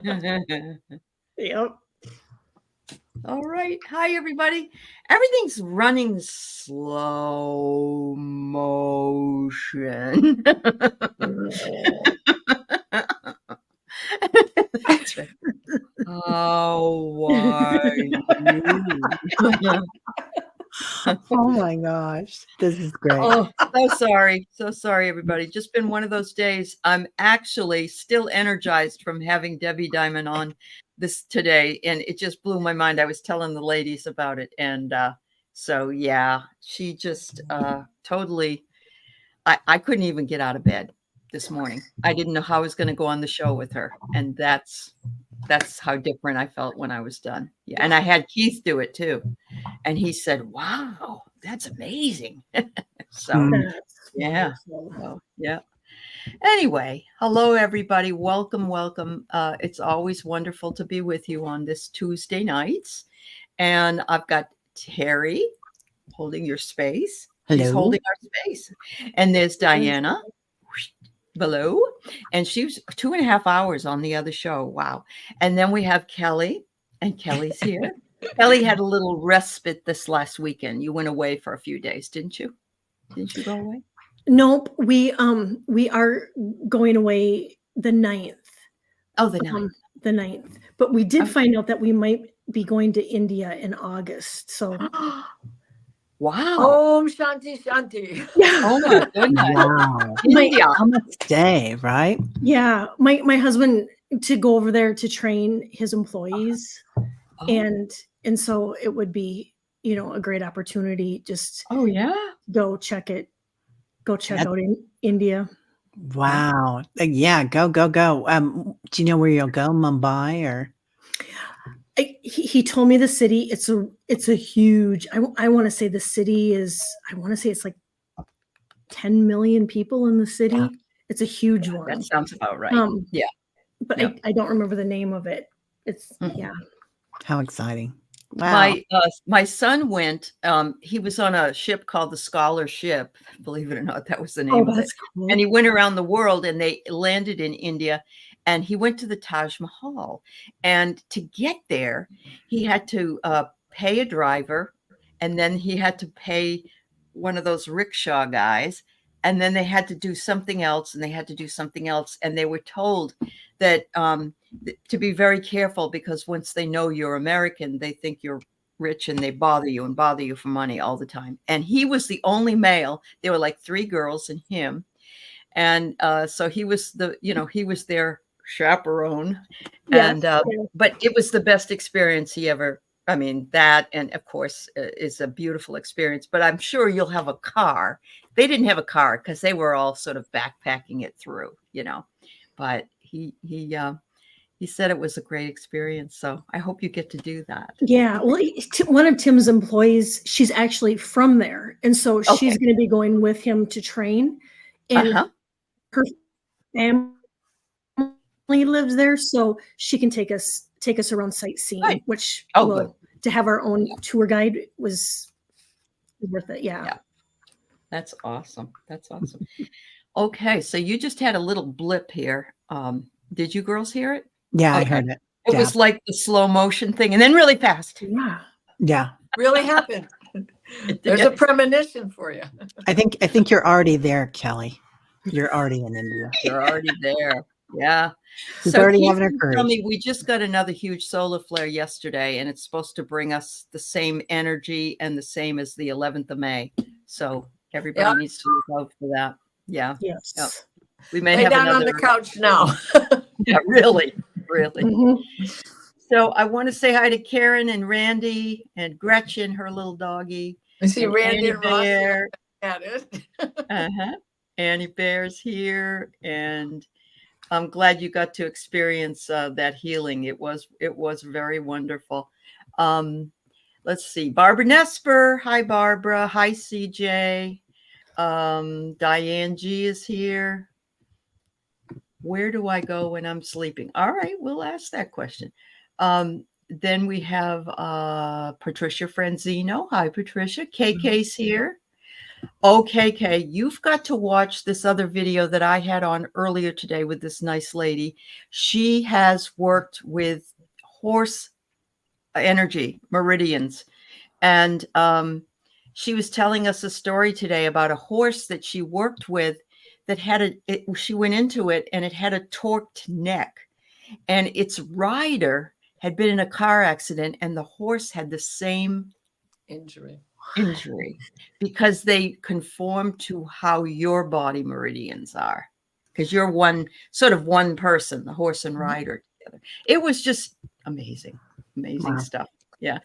Yep. All right. Hi, everybody. Everything's running slow motion. That's right. How are you? Oh my gosh, this is great. Oh, so sorry. So sorry, everybody. Just been one of those days. I'm actually still energized from having Debbie Diamond on this today, and it just blew my mind. I was telling the ladies about it. And so, yeah, she just totally, I couldn't even get out of bed this morning. I didn't know how I was going to go on the show with her. And that's how different I felt when I was done. Yeah. And I had Keith do it too. And he said, wow, that's amazing. So, That's yeah. wonderful. So, yeah. Anyway, hello, everybody. Welcome, welcome. It's always wonderful to be with you on this Tuesday nights. And I've got Terry holding your space. She's Hello. holding our space. And there's Diana below. And she was 2.5 hours on the other show. Wow. And then we have Kelly, and Kelly's here. Kelly had a little respite this last weekend. You went away for a few days, didn't you? Didn't you go away? Nope. We are going away the 9th. Oh, the 9th. The 9th. But we did Okay. find out that we might be going to India in August. So Wow. Om Shanti Shanti. Oh my goodness. Wow. India. Namaste, right? Yeah. My husband to go over there to train his employees. Oh. And so it would be, a great opportunity just Oh yeah. go check out in India. Wow. Yeah, go. Do you know where you'll go? Mumbai or? He told me the city. It's a huge. I want to say the city is. I want to say it's like 10 million people in the city. Yeah. It's a huge one. That sounds about right. Yeah. But Yeah. I don't remember the name of it. It's yeah. How exciting. Wow. My son went, he was on a ship called the Scholarship, believe it or not, that was the name of it. Cool. And he went around the world, and they landed in India, and he went to the Taj Mahal. And to get there, he had to pay a driver, and then he had to pay one of those rickshaw guys, and then they had to do something else, and they had to do something else. And they were told that to be very careful, because once they know you're American, they think you're rich, and they bother you for money all the time. And he was the only male. There were like 3 girls and him. And so he was he was their chaperone. Yes. And but it was the best experience he ever, I mean, that, and of course is a beautiful experience. But I'm sure you'll have a car. They didn't have a car because they were all sort of backpacking it through, but he said it was a great experience. So I hope you get to do that. Yeah. Well, one of Tim's employees, she's actually from there. And so she's going to be going with him to train. And her family lives there. So she can take us around sightseeing, which to have our own tour guide was worth it. Yeah. That's awesome. Okay. So you just had a little blip here. Did you girls hear it? Yeah, I heard it. It was like the slow motion thing, and then really fast. Yeah. Really happened. There's a premonition for you. I think you're already there, Kelly. You're already in India. You're already there. Yeah. It's already having occurred. Tell me, we just got another huge solar flare yesterday, and it's supposed to bring us the same energy and the same as the 11th of May. So everybody needs to look out for that. Yeah. Yes. Yep. We may Lay have down on the couch now. Yeah, really. Mm-hmm. So I want to say hi to Karen and Randy and Gretchen, her little doggy. I see Randy and Bear. At it. Annie Bear's here, and I'm glad you got to experience that healing. It was very wonderful. Let's see, Barbara Nesper. Hi, Barbara. Hi, CJ. Diane G is here. Where do I go when I'm sleeping? All right, we'll ask that question. Then we have Patricia Franzino. Hi, Patricia. KK's here. Okay, Kay, you've got to watch this other video that I had on earlier today with this nice lady. She has worked with horse energy, meridians. And she was telling us a story today about a horse that she worked with that had she went into it and it had a torqued neck. And its rider had been in a car accident and the horse had the same injury because they conform to how your body meridians are, because you're one person, the horse and rider together. It was just amazing stuff. Yeah.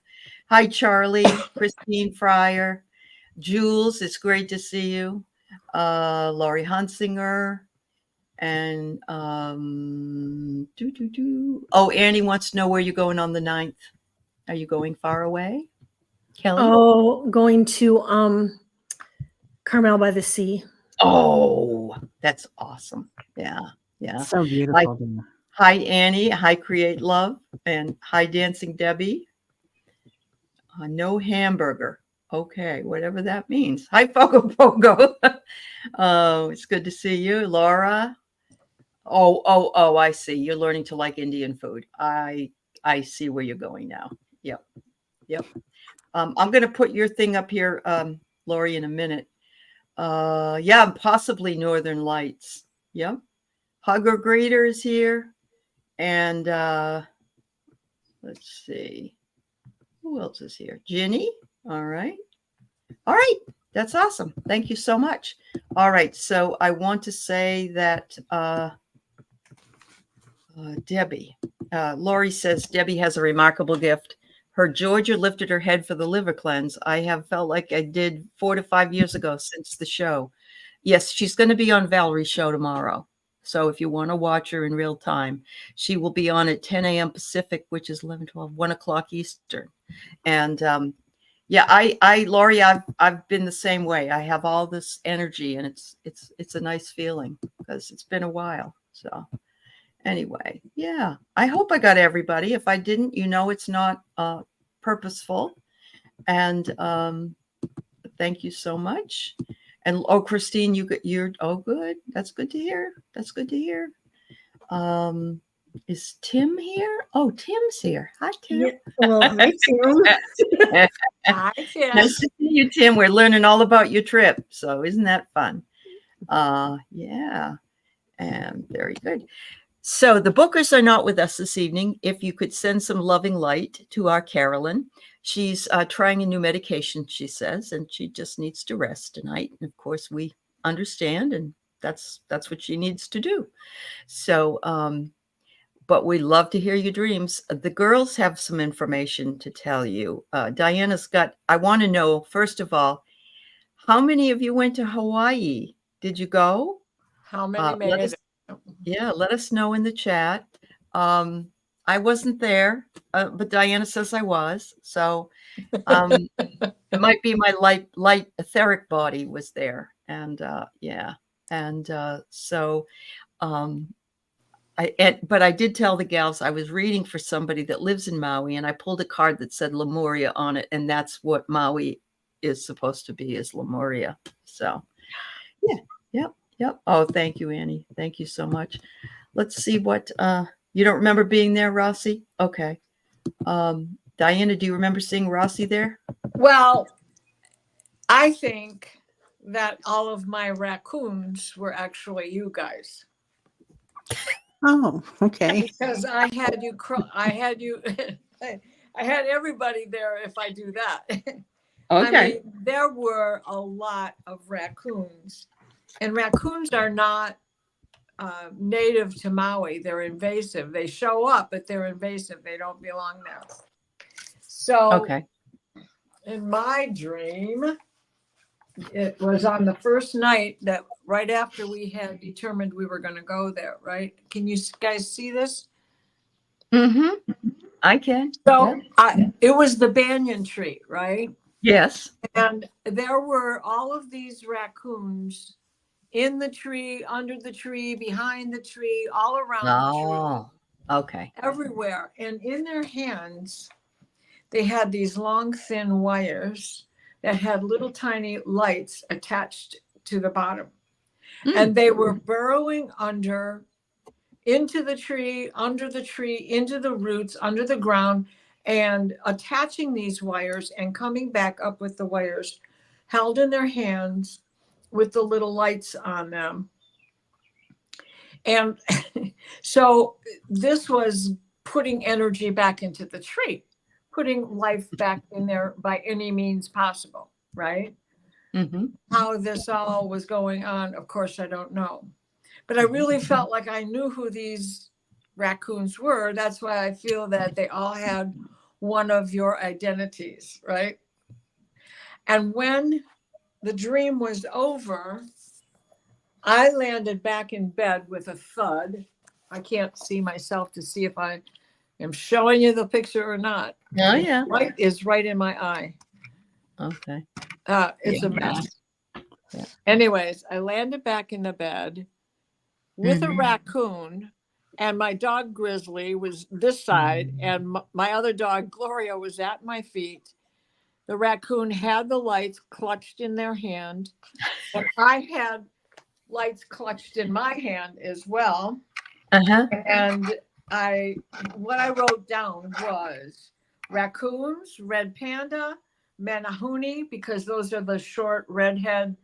Hi, Charlie, Christine Fryer, Jules, it's great to see you. Laurie Hunsinger, and oh, Annie wants to know where you're going on the 9th. Are you going far away, Kelly? Oh, going to Carmel by the Sea. Oh, that's awesome. Yeah. So beautiful. Hi, Annie. Hi, Create Love. And hi, Dancing Debbie. No hamburger. Okay, whatever that means. Hi, Fogo Pogo. Oh, it's good to see you, Laura. Oh, I see. You're learning to like Indian food. I see where you're going now. Yep. I'm going to put your thing up here, Lori, in a minute. Yeah, possibly Northern Lights. Yep. Hugger Greeter is here. And let's see. Who else is here? Ginny. All right. That's awesome. Thank you so much. All right. So I want to say that Debbie, Lori says Debbie has a remarkable gift. Her Georgia lifted her head for the liver cleanse. I have felt like I did 4 to 5 years ago since the show. Yes, she's going to be on Valerie's show tomorrow. So if you want to watch her in real time, she will be on at 10 a.m. Pacific, which is 11, 12, 1 o'clock Eastern. And yeah, Lori, I've been the same way. I have all this energy, and it's a nice feeling because it's been a while. So anyway, yeah, I hope I got everybody. If I didn't, it's not purposeful. And thank you so much. And Christine, you're good. That's good to hear. Is Tim here? Oh, Tim's here. Hi, Tim. Yeah, well, hi, Tim. Hi, Tim. Nice to see you, Tim. We're learning all about your trip. So isn't that fun? Yeah. And very good. So the bookers are not with us this evening. If you could send some loving light to our Carolyn. She's trying a new medication, she says, and she just needs to rest tonight. And of course, we understand, and that's what she needs to do. So, but we love to hear your dreams. The girls have some information to tell you. Diana's I want to know, first of all, how many of you went to Hawaii? Did you go? How many made it? Yeah, let us know in the chat. I wasn't there, but Diana says I was. So it might be my light etheric body was there. And yeah. And so but I did tell the gals I was reading for somebody that lives in Maui, and I pulled a card that said Lemuria on it. And that's what Maui is supposed to be, is Lemuria. So yeah. Yep. Oh, thank you, Annie. Thank you so much. Let's see what you don't remember being there, Rossi? Okay. Diana, do you remember seeing Rossi there? Well, I think that all of my raccoons were actually you guys. Oh, okay. Because I had everybody there if I do that. Okay. I mean, there were a lot of raccoons, and raccoons are not native to Maui. They're invasive. They show up, but they're invasive. They don't belong there. So okay. In my dream, it was on the first night that right after we had determined we were going to go there, right? Can you guys see this? Mm-hmm. I can. So it was the banyan tree, right? Yes. And there were all of these raccoons in the tree, under the tree, behind the tree, all around the tree. Okay. Everywhere. And in their hands, they had these long, thin wires that had little tiny lights attached to the bottom. And they were burrowing into the tree, under the tree, into the roots, under the ground, and attaching these wires and coming back up with the wires held in their hands with the little lights on them. And so this was putting energy back into the tree, putting life back in there by any means possible, right? Mm-hmm. How this all was going on, of course, I don't know. But I really felt like I knew who these raccoons were. That's why I feel that they all had one of your identities, right? And when the dream was over, I landed back in bed with a thud. I can't see myself to see if I am showing you the picture or not. Oh, yeah. Light is right in my eye. Okay. It's a mess. Yeah. Anyways, I landed back in the bed with a raccoon, and my dog Grizzly was this side, and my other dog Gloria was at my feet. The raccoon had the lights clutched in their hand, and I had lights clutched in my hand as well. And what I wrote down was raccoons, red panda, manahuni, because those are the short redhead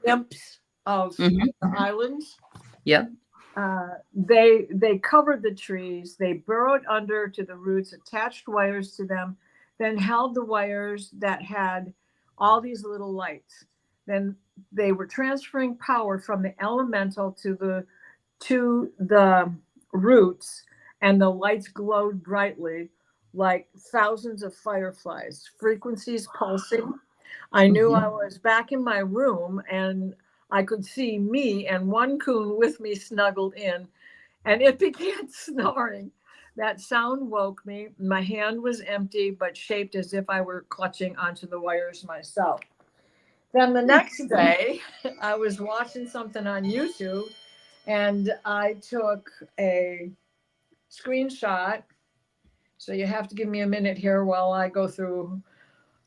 imps of the islands. Yep. They covered the trees. They burrowed under to the roots, attached wires to them, then held the wires that had all these little lights. Then they were transferring power from the elemental to the roots, and the lights glowed brightly like thousands of fireflies, frequencies pulsing. I knew I was back in my room, and I could see me and one coon with me snuggled in, and it began snoring. That sound woke me. My hand was empty, but shaped as if I were clutching onto the wires myself. Then the next day, I was watching something on YouTube, and I took a screenshot. So you have to give me a minute here while I go through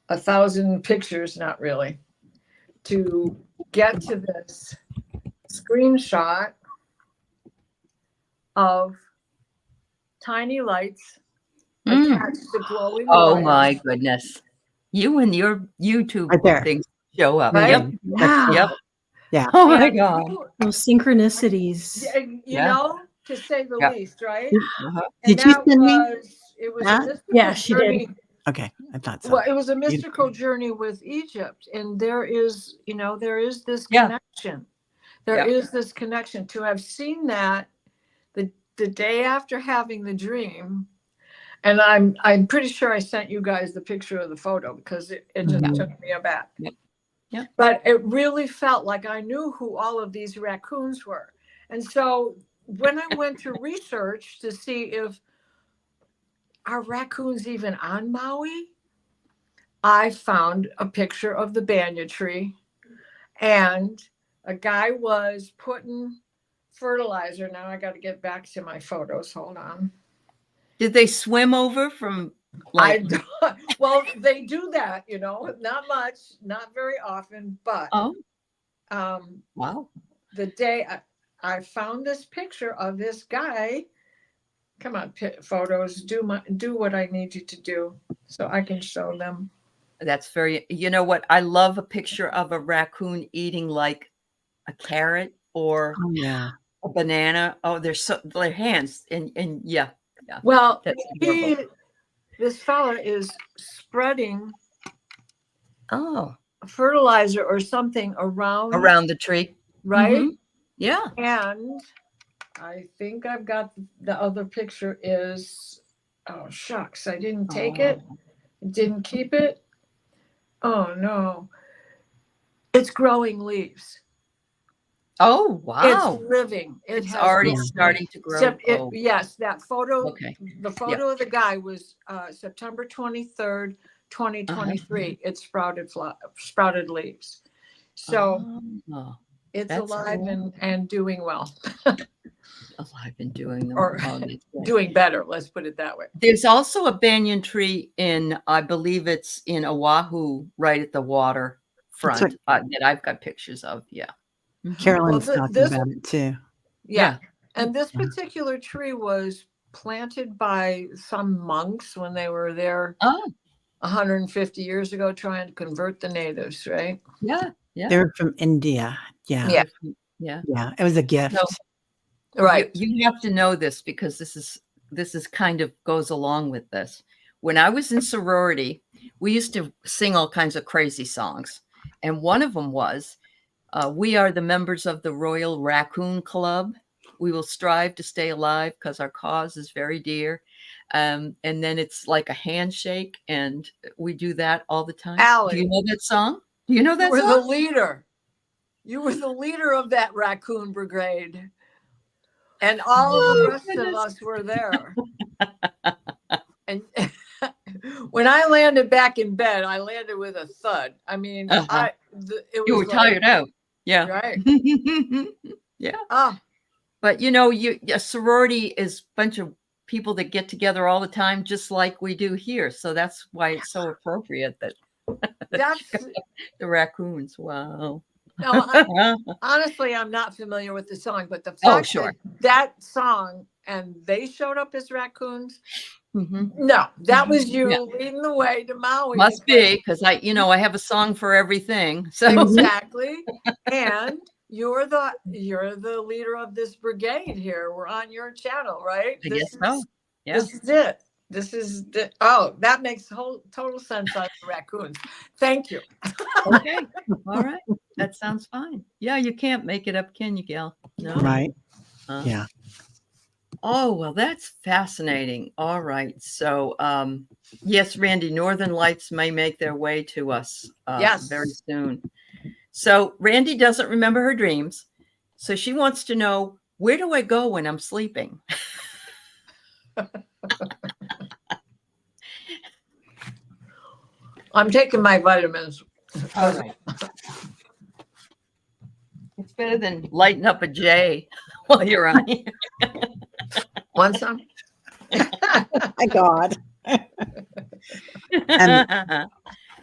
1,000 pictures, not really, to get to this screenshot of tiny lights attached to glowing Oh wires. my goodness. You and your YouTube Right there. things show up. Right? Yep. Wow. Yep. Yeah. Oh my And God. Those synchronicities. you know, to say the least, right? Uh-huh. Did And you that send me it was that? a mystical Yeah, she did. journey. Okay, I thought so. Well, it was a mystical journey with Egypt, and there is this connection. There is this connection. To have seen that the day after having the dream, and I'm pretty sure I sent you guys the picture of the photo because it just took me aback. Yep. But it really felt like I knew who all of these raccoons were. And so when I went to research to see if are raccoons even on Maui, I found a picture of the banyan tree, and a guy was putting fertilizer. Now I got to get back to my photos. Hold on. Did they swim over from Well, they do that, not much, not very often, but wow. the day I found this picture of this guy, come on, photos, do what I need you to do so I can show them. That's very, you know what? I love a picture of a raccoon eating like a carrot or a banana. Oh, their hands and yeah. Well, that's this fella is spreading fertilizer or something around the tree. Right? Mm-hmm. Yeah. And I think I've got the other picture is, oh shucks, I didn't take it. Didn't keep it. Oh no. It's growing leaves. Oh, wow. It's living. It's already starting to grow. Yes, that photo, Okay. the photo of the guy was September 23rd, 2023. It sprouted leaves. So it's alive and doing well. alive and doing them. Or Oh, that's great. doing better. Let's put it that way. There's also a banyan tree in, I believe it's in Oahu, right at the water front, that I've got pictures of. Yeah. Mhm. Carolyn's Well, talking about it too. Yeah. And this particular tree was planted by some monks when they were there Oh, 150 years ago trying to convert the natives, right? yeah. Yeah. They're from India. Yeah. Yeah. Yeah. Yeah. It was a gift. So, Right. You have to know this because this is kind of goes along with this. When I was in sorority, we used to sing all kinds of crazy songs. And one of them was, we are the members of the Royal Raccoon Club. We will strive to stay alive because our cause is very dear. And then it's like a handshake, and we do that all the time. Allie, do you know that song? Do you know that you were song? the leader. You were the leader of that raccoon brigade. And all of the rest of us were there. And when I landed back in bed, I landed with a thud. I mean, You were tired out. Yeah. Right. Yeah. Oh. But a sorority is a bunch of people that get together all the time, just like we do here. So that's why it's so appropriate that That's the raccoons. Wow. No, honestly, I'm not familiar with the song, but the fact that song and they showed up as raccoons. Mm-hmm. No, that was you leading the way to Maui. Must be because I have a song for everything. So exactly, and you're the leader of this brigade here. We're on your channel, right? I guess so. Yeah. This is it. That makes total sense on the raccoons. Thank you. Okay. All right. That sounds fine. Yeah, you can't make it up, can you, Gail? No. Right. Yeah. Oh, well, that's fascinating. All right. So, yes, Randy, Northern Lights may make their way to us very soon. So Randy doesn't remember her dreams. So she wants to know, where do I go when I'm sleeping? I'm taking my vitamins. All right. It's better than lighting up a J while you're on here. Want some? My God.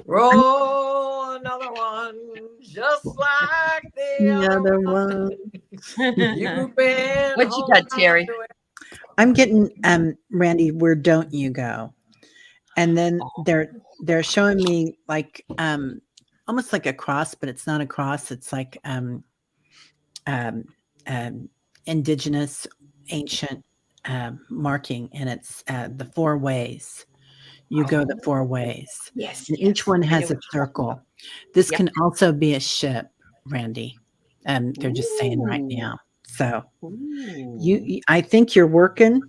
Roll another one, just like the Another one. You've been what you got, Terry? I'm getting Randy, where don't you go? And then they're showing me like almost like a cross, but it's not a cross. It's like indigenous ancient marking, and it's the 4 ways. You go the 4 ways. Yes. And each one has a circle. This can also be a ship, Randy. They're just saying right now. So you I think you're working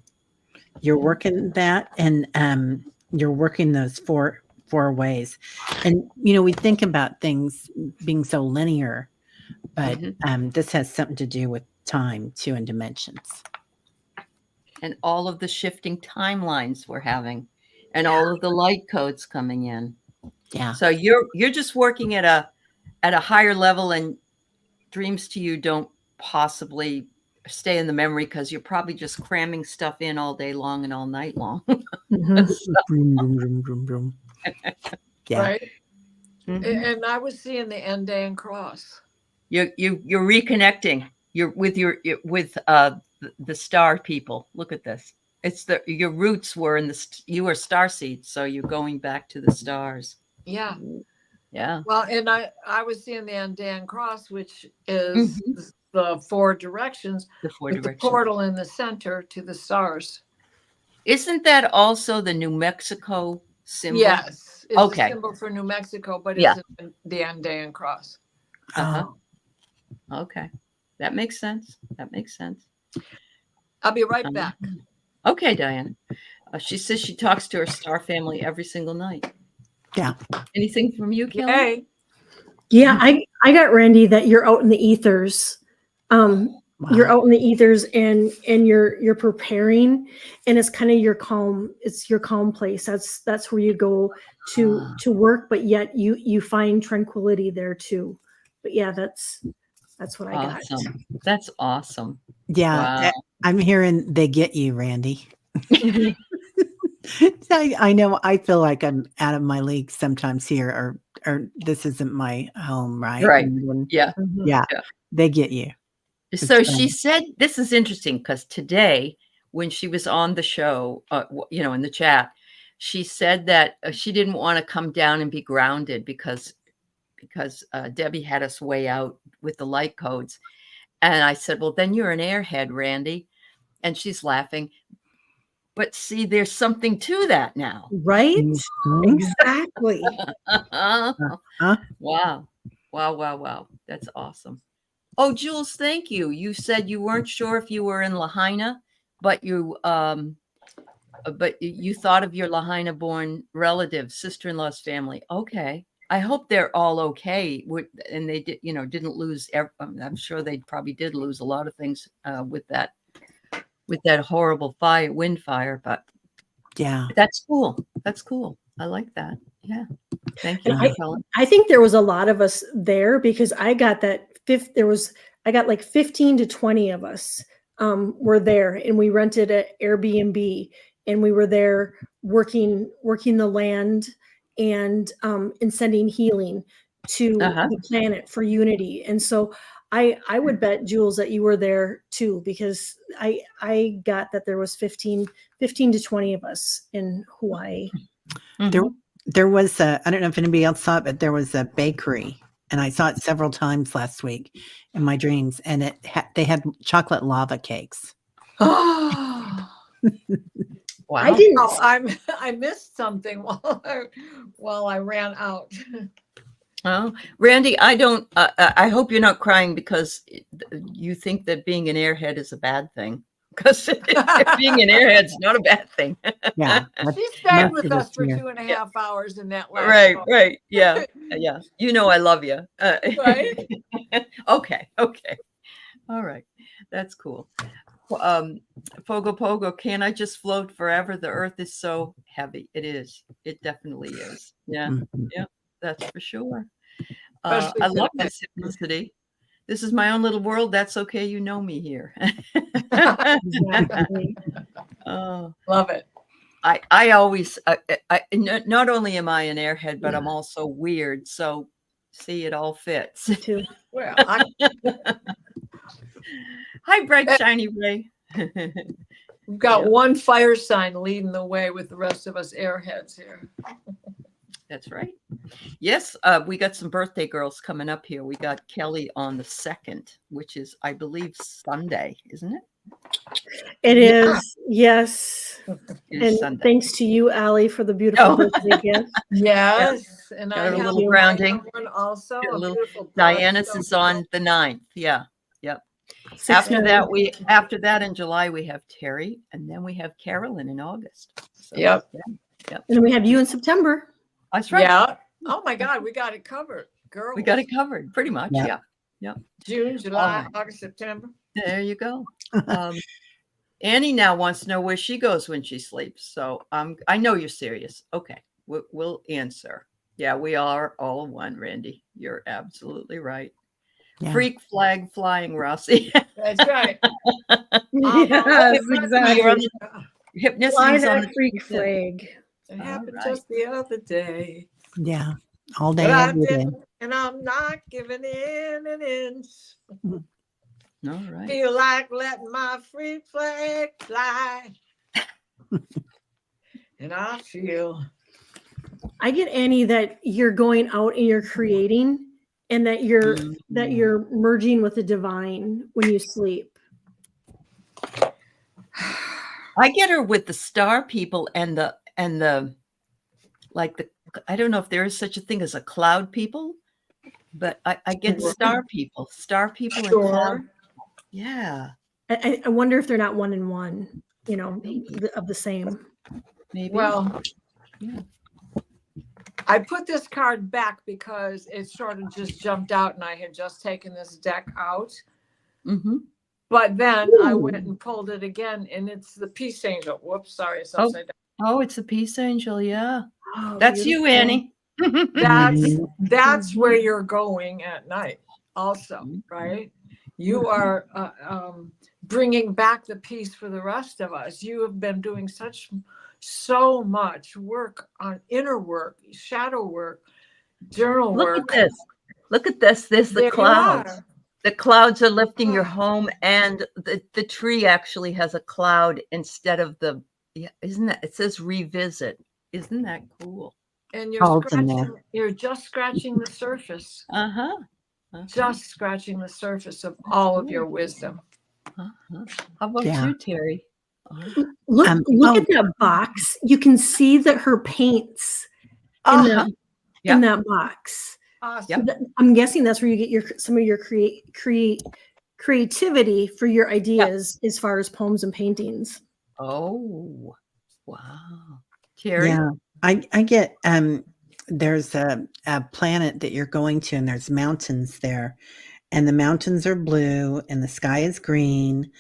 that, and you're working those four ways. And we think about things being so linear, but this has something to do with time too, and dimensions. And all of the shifting timelines we're having, and all of the light codes coming in. Yeah. So you're just working at a higher level, and dreams to you don't possibly stay in the memory because you're probably just cramming stuff in all day long and all night long. Vroom, vroom, vroom, vroom. Yeah. Right. And I was seeing the Andean cross. You're reconnecting. You're with the star people. Look at this. It's your roots were you were star seeds, so you're going back to the stars. Yeah. Yeah. Well, and I was seeing the Andean cross, which is the 4 directions. The 4 with directions. The portal in the center to the stars. Isn't that also the New Mexico symbol? Yes. It's okay. a symbol for New Mexico, but it's the Andean cross. Okay. That makes sense. I'll be right back. Okay, Diane. She says she talks to her star family every single night. Yeah. Anything from you, Kelly? Hey. Yeah, I got Randy that you're out in the ethers. You're out in the ethers, and you're preparing, and it's kind of your calm. It's your calm place. That's where you go to work, but yet you find tranquility there too. But yeah, that's what I got. That's awesome. Yeah, Wow. I'm hearing they get you, Randy. I know I feel like I'm out of my league sometimes here, or this isn't my home, right? Right. And Yeah. yeah, Yeah. they get you. So she said, this is interesting because today, when she was on the show, in the chat, she said that she didn't want to come down and be grounded because Debbie had us way out with the light codes. And I said, well, then you're an airhead, Randy. And she's laughing. But see, there's something to that now. Right? Mhm. Exactly. Huh? Wow. Wow. That's awesome. Oh, Jules, thank you. You said you weren't sure if you were in Lahaina, but you thought of your Lahaina-born relatives, sister-in-law's family. Okay. I hope they're all okay. And they didn't lose. I'm sure they probably did lose a lot of things with that horrible wind fire. But Yeah, that's cool. That's cool. I like that. Yeah. Thank you. I think there was a lot of us there because I got I got like 15 to 20 of us were there, and we rented an Airbnb, and we were there working the land and sending healing to the planet for unity. And so I would bet, Jules, that you were there too, because I got that there was 15 to 20 of us in Hawaii. there was I don't know if anybody else saw it, but there was a bakery, and I saw it several times last week in my dreams, and they had chocolate lava cakes. Wow. I didn't. I missed something while I ran out. Oh, Randy, I don't. I hope you're not crying because you think that being an airhead is a bad thing. Because being an airhead is not a bad thing. Yeah, She stayed with us for 2.5 hours in that last show. Right. Yeah. You know I love you. Right? Okay. All right. That's cool. Pogo, can I just float forever? The earth is so heavy. It is. It definitely is. Yeah. Mhm. Yeah. That's for sure. I love this synchronicity. This is my own little world. That's okay. You know me here. Love it. I always, not only am I an airhead, but I'm also weird. So see, it all fits. Too. Well, Hi, bright, shiny Ray. We've got one fire sign leading the way with the rest of us airheads here. That's right. Yes, we got some birthday girls coming up here. We got Kelly on the 2nd, which is, I believe, Sunday, isn't it? It is, yes. It is And thanks to you, Allie, for the beautiful birthday gift. Yes, and I got a have little grounding. One also. A little, beautiful Diana's is on the 9th. Yeah. Yep. After that in July, we have Terry, and then we have Carolyn in August. So, Yep. And then we have you in September. That's right. Yeah. Oh my God, we got it covered, girl. We got it covered, pretty much. Yeah. June, July, August, September. There you go. Annie now wants to know where she goes when she sleeps. So I know you're serious. Okay, we'll answer. Yeah, we are all one, Randy. You're absolutely right. Yeah. Freak flag flying, Rossi. That's right. Yes, exactly. Hypnosis Fly on that the freak flag. It happened just the other day. Yeah, all day, every day. And I'm not giving in an inch. All right. Feel like letting my freak flag fly. And I get, Annie, that you're going out and you're creating, and that you're merging with the divine when you sleep. I get her with the star people and the I don't know if there is such a thing as a cloud people, but I get star people and cloud. Yeah. I wonder if they're not one in one, of the same. Maybe. Well, yeah. I put this card back because it sort of just jumped out and I had just taken this deck out. Mm-hmm. But then I went and pulled it again, and it's the Peace Angel. Whoops, sorry, it's upside down. Oh, it's the Peace Angel, yeah. Oh, that's beautiful. You, Annie. That's where you're going at night also, right? You are bringing back the peace for the rest of us. You have been doing so much work on inner work, shadow work, journal Look work. at this. Look at this. There's the There you clouds. are. The clouds are lifting your Ah. home, and the tree actually has a cloud instead of the, yeah, isn't that, it says revisit. Isn't that cool? And Called in there. you're just scratching the surface, Uh-huh. just scratching the surface of all of your wisdom. Uh-huh. How about Yeah. you, Terry? Look oh. at that box. You can see that her paints in Uh-huh. in that box. Awesome. Yep. I'm guessing that's where you get some of your creativity for your ideas as far as poems and paintings. Oh, wow. Terry? Yeah, I get there's a planet that you're going to, and there's mountains there, and the mountains are blue, and the sky is green,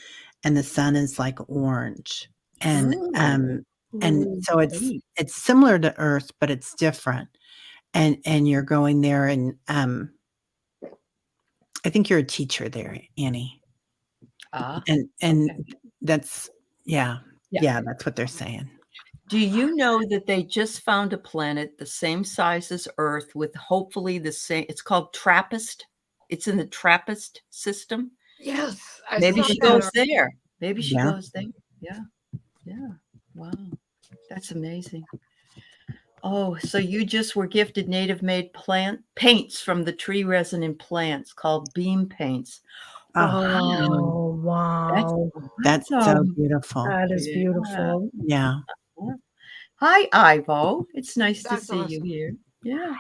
and the sun is like orange, and so it's similar to Earth, but it's different, and you're going there, and I think you're a teacher there, Annie, and okay. that's yeah, that's what they're saying. Do you know that they just found a planet the same size as Earth with hopefully the same, it's called TRAPPIST. It's in the TRAPPIST system. Yes. Maybe she goes there. Maybe she Yeah. goes there. Yeah. Yeah. Wow. That's amazing. Oh, so you just were gifted native made plant paints from the tree resin in plants called beam paints. Oh, wow. That's so beautiful. That is beautiful. Yeah. Hi, Ivo. It's nice to see you here. Yeah.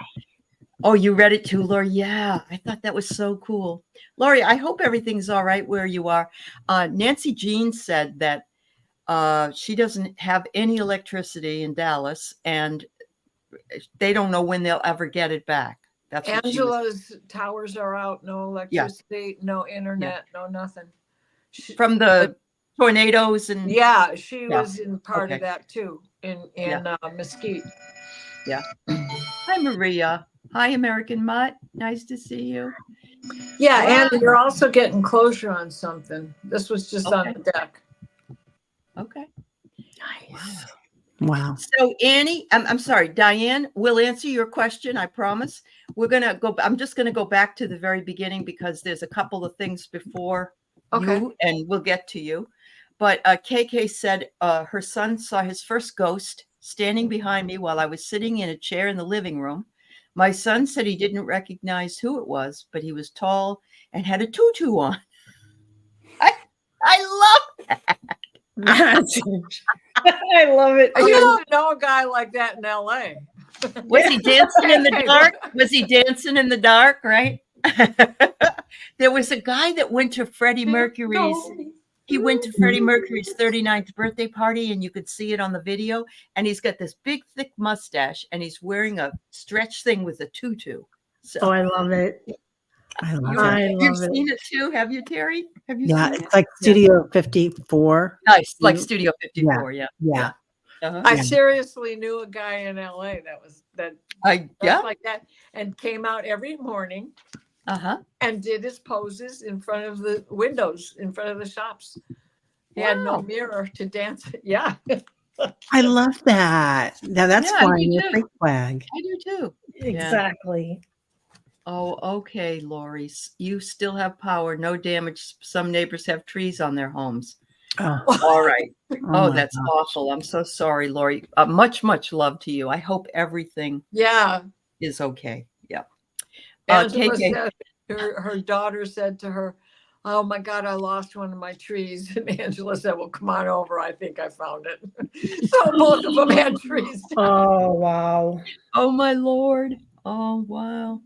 Oh, you read it too, Lori? Yeah, I thought that was so cool. Lori, I hope everything's all right where you are. Nancy Jean said that she doesn't have any electricity in Dallas, and they don't know when they'll ever get it back. That's what Angela's towers are out, no electricity, no internet, no nothing. From the tornadoes and she was in part of that too in Mesquite. Yeah. Hi, Maria. Hi, American Mutt. Nice to see you. Yeah, and you're also getting closure on something. This was just on the deck. Okay. Nice. Wow. So Annie, I'm sorry, Diane, we'll answer your question. I promise. We're going to go. I'm just going to go back to the very beginning because there's a couple of things before you, and we'll get to you. But KK said her son saw his first ghost standing behind me while I was sitting in a chair in the living room. My son said he didn't recognize who it was, but he was tall and had a tutu on. I love that. I love it. I used to know a guy like that in LA. Was he dancing in the dark? Was he dancing in the dark, right? There was a guy that went to Freddie Mercury's. He went to Freddie Mercury's 39th birthday party, and you could see it on the video. And he's got this big, thick mustache, and he's wearing a stretch thing with a tutu. So, oh, I love it. I love it. You've seen it too, have you, Terry? Have you seen it? It's like Studio 54. Nice, like Studio 54. Yeah. Uh-huh. I seriously knew a guy in LA that was like that, and came out every morning. And did his poses in front of the windows, in front of the shops. He had no mirror to dance. Yeah. I love that. Now that's flying your freak flag. I do too. Exactly. Oh, okay, Lori. You still have power. No damage. Some neighbors have trees on their homes. Oh. All right. Oh, that's gosh. awful. I'm so sorry, Lori. Much, much love to you. I hope everything is okay. Yeah. Angela said, her daughter said to her, "Oh my God, I lost one of my trees." And Angela said, "Well, come on over. I think I found it." So both of them had trees. Oh, wow. Oh, my Lord. Oh, wow.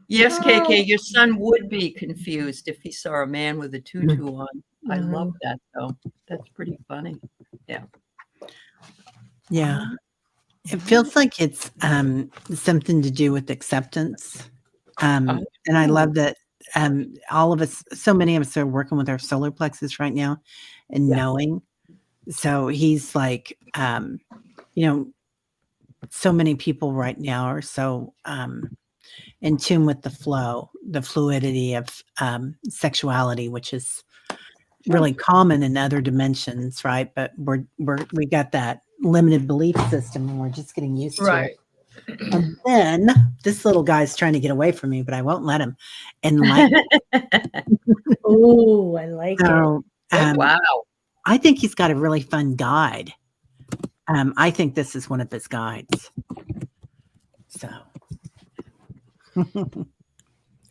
Yes, KK, your son would be confused if he saw a man with a tutu on. I love that, though. That's pretty funny. Yeah. Yeah. It feels like it's something to do with acceptance. And I love that all of us, so many of us are working with our solar plexus right now and knowing. So he's like, so many people right now are so in tune with the flow, the fluidity of sexuality, which is really common in other dimensions, right? But we got that limited belief system, and we're just getting used to it. And then this little guy's trying to get away from me, but I won't let him. Enlightenment. Oh, I like it. Oh, wow. I think he's got a really fun guide. I think this is one of his guides. So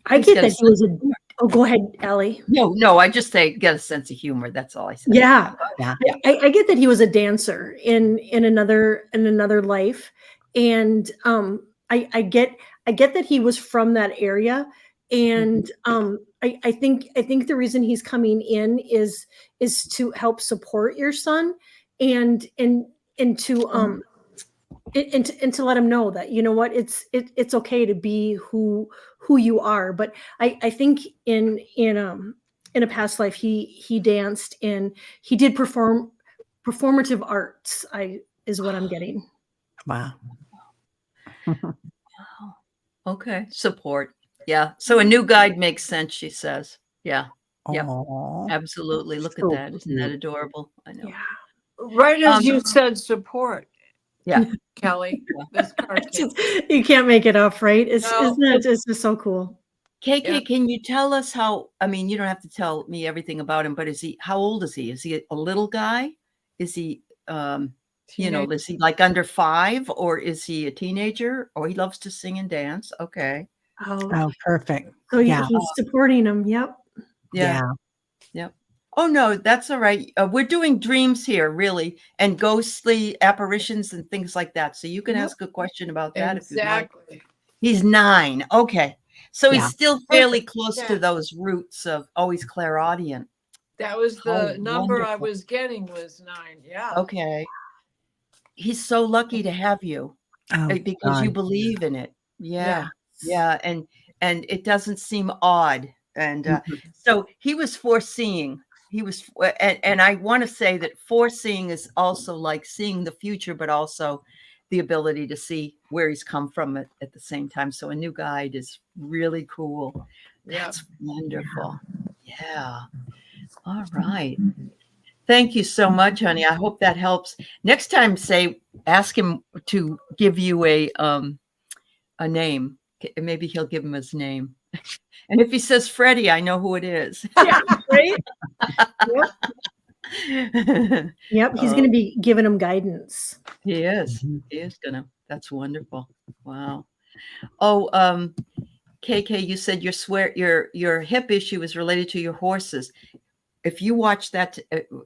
I get that he was a. Oh, go ahead, Allie. No, I just say get a sense of humor. That's all I said. Yeah. yeah. I get that he was a dancer in another life, and I get that he was from that area, and I think the reason he's coming in is to help support your son, and to and to let him know that, you know what, it's okay to be who you are. But I think in a past life he danced, and he did performative arts, is what I'm getting. Wow. Okay. Support. Yeah. So a new guide makes sense, she says. Yeah. Yeah. Absolutely. Look at that. Isn't that adorable? I know. Yeah. Right as you said support. Yeah. Kelly. This card You can't make it up, right? It's just so cool. KK, can you tell us how, I mean, you don't have to tell me everything about him, but how old is he? Is he a little guy? Is he, is he like under 5, or is he a teenager, or he loves to sing and dance? Okay. Oh, perfect. So he's supporting him. Yep. Yeah. Yep. Oh, no, that's all right. We're doing dreams here, really, and ghostly apparitions and things like that. So you can ask a question about that if you'd like. He's 9. Okay. So he's still fairly close to those roots of always clairaudient. That was the number I was getting, was 9. Yeah. Okay. He's so lucky to have you because you believe in it. Yeah. Yeah. And it doesn't seem odd. And so he was foreseeing. He was, and I want to say that foreseeing is also like seeing the future, but also the ability to see where he's come from at the same time. So a new guide is really cool. That's wonderful. Yeah. All right. Thank you so much, honey. I hope that helps. Next time, ask him to give you a name. Maybe he'll give him his name. And if he says Freddie, I know who it is. Yeah, right? Yep, he's going to be giving him guidance. He is. He is going to. That's wonderful. Wow. Oh, KK, you said your hip issue is related to your horses. If you watch that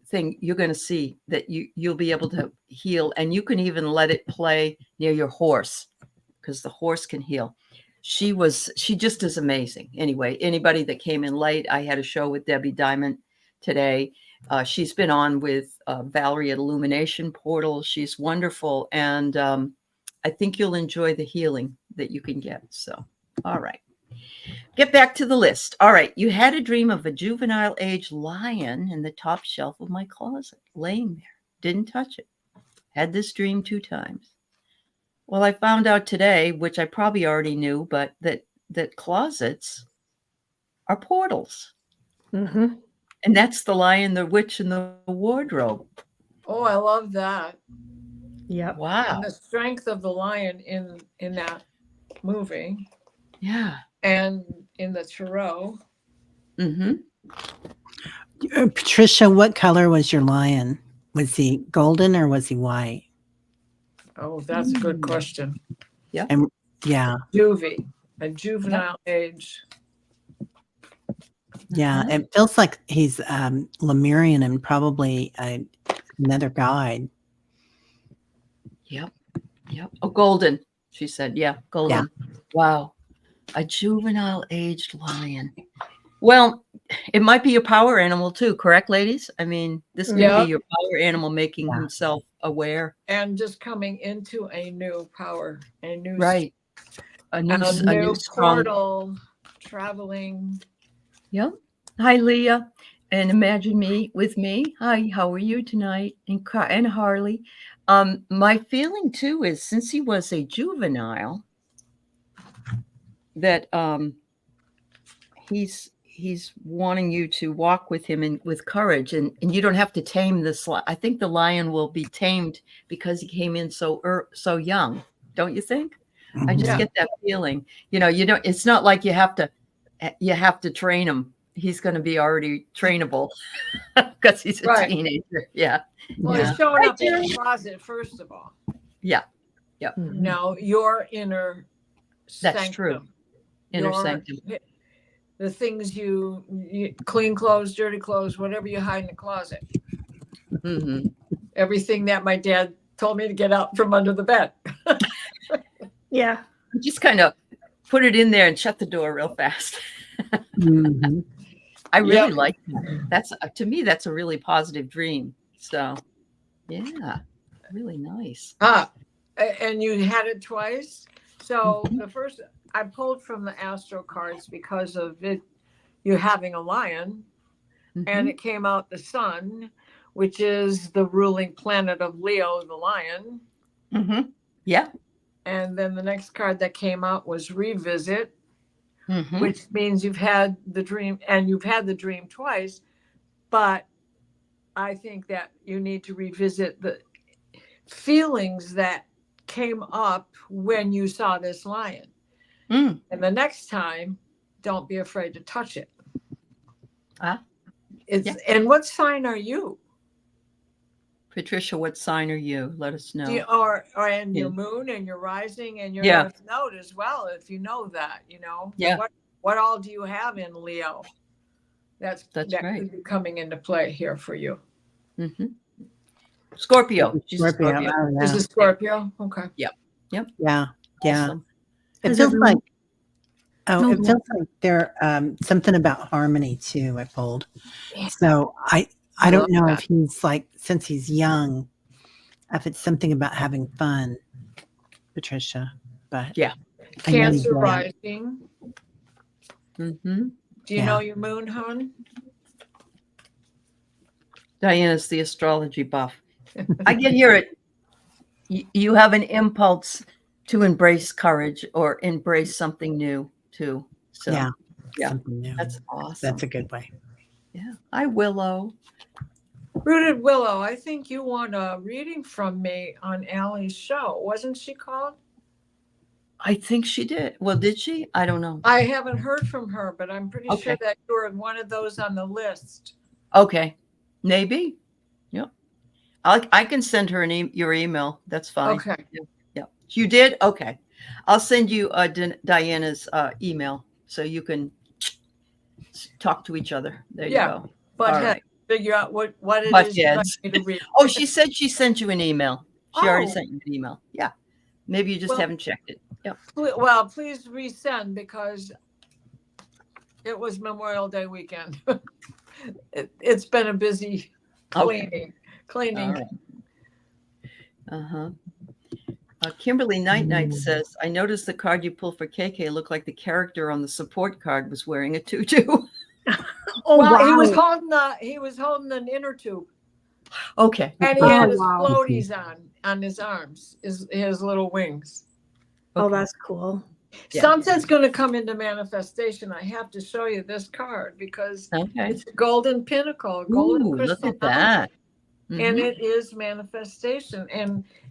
thing, you're going to see that you'll be able to heal, and you can even let it play near your horse, because the horse can heal. She just is amazing. Anyway, anybody that came in late, I had a show with Debbie Diamond today. She's been on with Valerie at Illumination Portal. She's wonderful. And I think you'll enjoy the healing that you can get. So, all right. Get back to the list. All right. You had a dream of a juvenile age lion in the top shelf of my closet, laying there. Didn't touch it. Had this dream 2 times. Well, I found out today, which I probably already knew, but that closets are portals. Mm-hmm. And that's the Lion, the Witch, and the Wardrobe. Oh, I love that. Yeah. Wow. And the strength of the lion in that movie. Yeah. And in the tarot. Mm-hmm. Patricia, what color was your lion? Was he golden or was he white? Oh, that's a good question. Yeah. And a juvenile age. Yeah, it feels like he's Lemurian and probably another guide. Yep. Oh, golden, she said. Yeah, golden. Yeah. Wow. A juvenile aged lion. Well, it might be your power animal too, correct, ladies? I mean, this could be your power animal making himself aware. And just coming into a new power, a new portal, traveling. Yep. Hi, Leah. And imagine me with me. Hi, how are you tonight? And Harley. My feeling too is, since he was a juvenile, that he's wanting you to walk with him with courage, and you don't have to tame this. I think the lion will be tamed because he came in so young. Don't you think? I just Yeah. get that feeling. You know, it's not like you have to train him. He's going to be already trainable because he's a Right. teenager. Yeah. Well, Yeah. he's showing up in the closet, first of all. Yeah. Yeah. No, your inner That's sanctum. true. Inner sanctum. The things you clean clothes, dirty clothes, whatever you hide in the closet. Mm-hmm. Everything that my dad told me to get out from under the bed. Yeah. Just kind of put it in there and shut the door real fast. Mhm. I really like that. That's to me, that's a really positive dream. So, yeah, really nice. And you had it twice. So the first I pulled from the astro cards because of it, you having a lion, and it came out the sun, which is the ruling planet of Leo, the lion. Mm-hmm. Yeah. And then the next card that came out was revisit, Mm-hmm. which means you've had the dream, and you've had the dream twice. But I think that you need to revisit the feelings that came up when you saw this lion. And the next time, don't be afraid to touch it. And what sign are you? Patricia, what sign are you? Let us know. And your moon and your rising and your north node as well, if you know that, you know. Yeah. What all do you have in Leo? That right. could be coming into play here for you. Mm-hmm. Scorpio. Scorpio. Oh, yeah. Is it Scorpio? Okay. Yep. Yep. Yeah. Yeah. Awesome. It feels like it feels like there something about harmony too. I pulled. So I don't know if he's like, since he's young, if it's something about having fun, Patricia. But yeah. Cancer rising. Mm-hmm. Do you know your moon, hon? Diana's the astrology buff. I can hear it. You have an impulse to embrace courage or embrace something new too. So yeah. Something new. That's awesome. That's a good way. Yeah. Hi, Willow. Rooted Willow, I think you want a reading from me on Allie's show. Wasn't she called? I think she did. Well, did she? I don't know. I haven't heard from her, but I'm pretty sure that you were one of those on the list. Okay. Maybe. Yep. I can send her your email. That's fine. Okay. Yeah. You did? Okay. I'll send you Diana's email so you can talk to each other. There you go. But figure out what it is you want me to read. Oh, she said she sent you an email. She already sent you an email. Yeah. Maybe you just haven't checked it. Yeah. Well, please resend because it was Memorial Day weekend. It's been a busy cleaning. Right. Uh-huh. Kimberly Night says, I noticed the card you pulled for KK looked like the character on the support card was wearing a tutu. Wow. He was holding an inner tube. Okay. And he had his floaties on his arms, his little wings. Oh, that's cool. Yeah. Something's going to come into manifestation. I have to show you this card because it's a golden pinnacle, golden crystal. Look at that. And it is manifestation.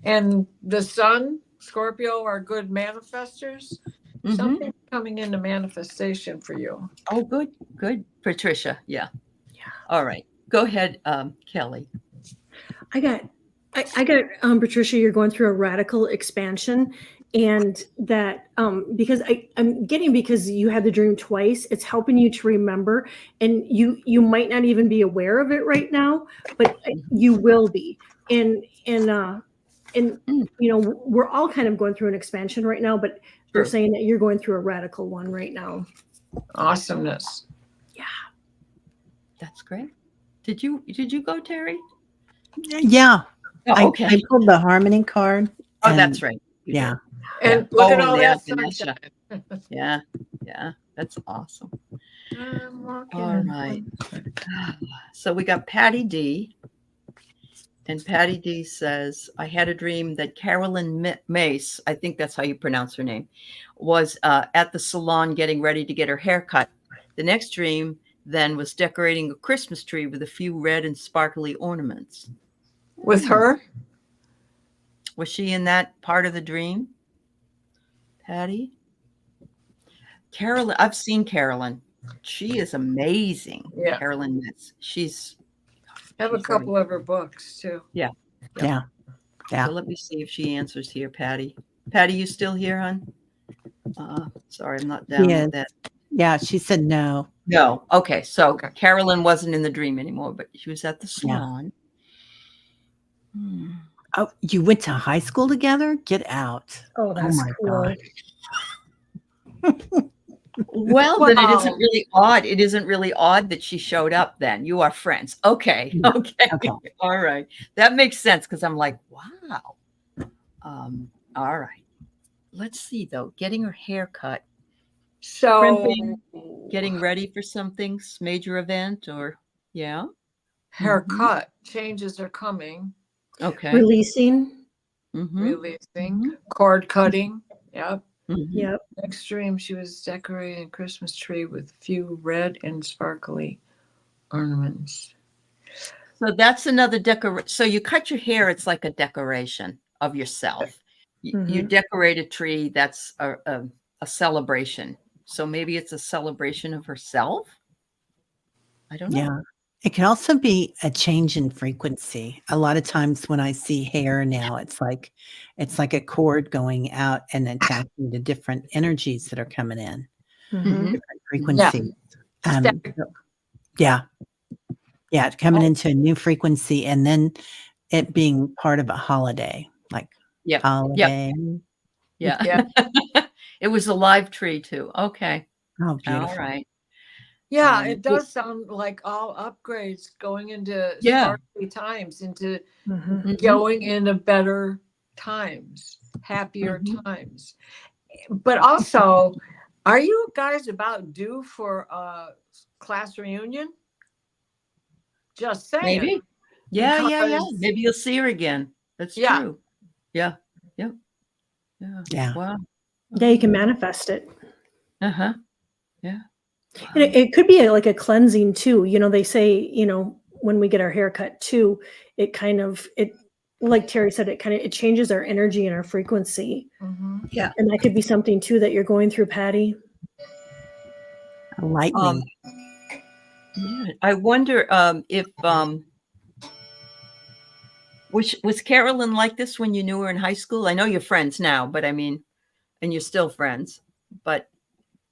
And the sun, Scorpio are good manifestors. Something's coming into manifestation for you. Oh, good. Good. Patricia. Yeah. All right. Go ahead, Kelly. I got Patricia, you're going through a radical expansion, and that because because you had the dream twice, it's helping you to remember, and you might not even be aware of it right now, but you will be. And you know, we're all kind of going through an expansion right now, but they're saying that you're going through a radical one right now. Awesomeness. Yeah. That's great. Did you go, Terry? Yeah. Oh, okay. I pulled the harmony card. Oh, that's right. Yeah. And look at all that sunshine. Yeah. Yeah. That's awesome. All right. So we got Patty D. And Patty D says, I had a dream that Carolyn Mace, I think that's how you pronounce her name, was at the salon getting ready to get her hair cut. The next dream then was decorating a Christmas tree with a few red and sparkly ornaments. With her? Was she in that part of the dream? Patty? Carolyn, I've seen Carolyn. She is amazing. Yeah. Carolyn Mitz. She's I have a she's couple of her books too. Yeah. So let me see if she answers here, Patty. Patty, you still here, hon? Sorry, I'm not down with that. Yeah, she said no. No. Okay. So Carolyn wasn't in the dream anymore, but she was at the Yeah. salon. Oh, you went to high school together? Get out. Oh, that's my cool. God. Well, then it isn't really odd. It isn't really odd that she showed up then. You are friends. Okay. Yeah. Okay. Okay. All right. That makes sense because I'm like, wow. All right. Let's see though. Getting her hair cut. So Crimping, getting ready for something, major event, or yeah. haircut changes are coming. Okay. Releasing. Releasing. Cord cutting. Yep. Yep. Next dream, she was decorating a Christmas tree with a few red and sparkly ornaments. So that's another decoration. So you cut your hair, it's like a decoration of yourself. You decorate a tree, that's a celebration. So maybe it's a celebration of herself. I don't know. Yeah. It can also be a change in frequency. A lot of times when I see hair now, it's like a cord going out and attaching to different energies that are coming in, different frequencies. Yeah. Coming into a new frequency and then it being part of a holiday, like holiday. Yeah. It was a live tree too. Okay. Oh, beautiful. All right. Yeah, it does sound like all upgrades going into sparkly times, into going into better times, happier times. But also, are you guys about due for a class reunion? Just saying. Maybe. Yeah. Maybe you'll see her again. That's true. Yeah. Wow. Yeah, you can manifest it. Yeah. And it could be like a cleansing too. You know, they say, when we get our hair cut too, it like Terry said, it changes our energy and our frequency. Yeah. And that could be something too that you're going through, Patty. Lightning. Yeah. I wonder if was Carolyn like this when you knew her in high school? I know you're friends now, but I mean, and you're still friends, but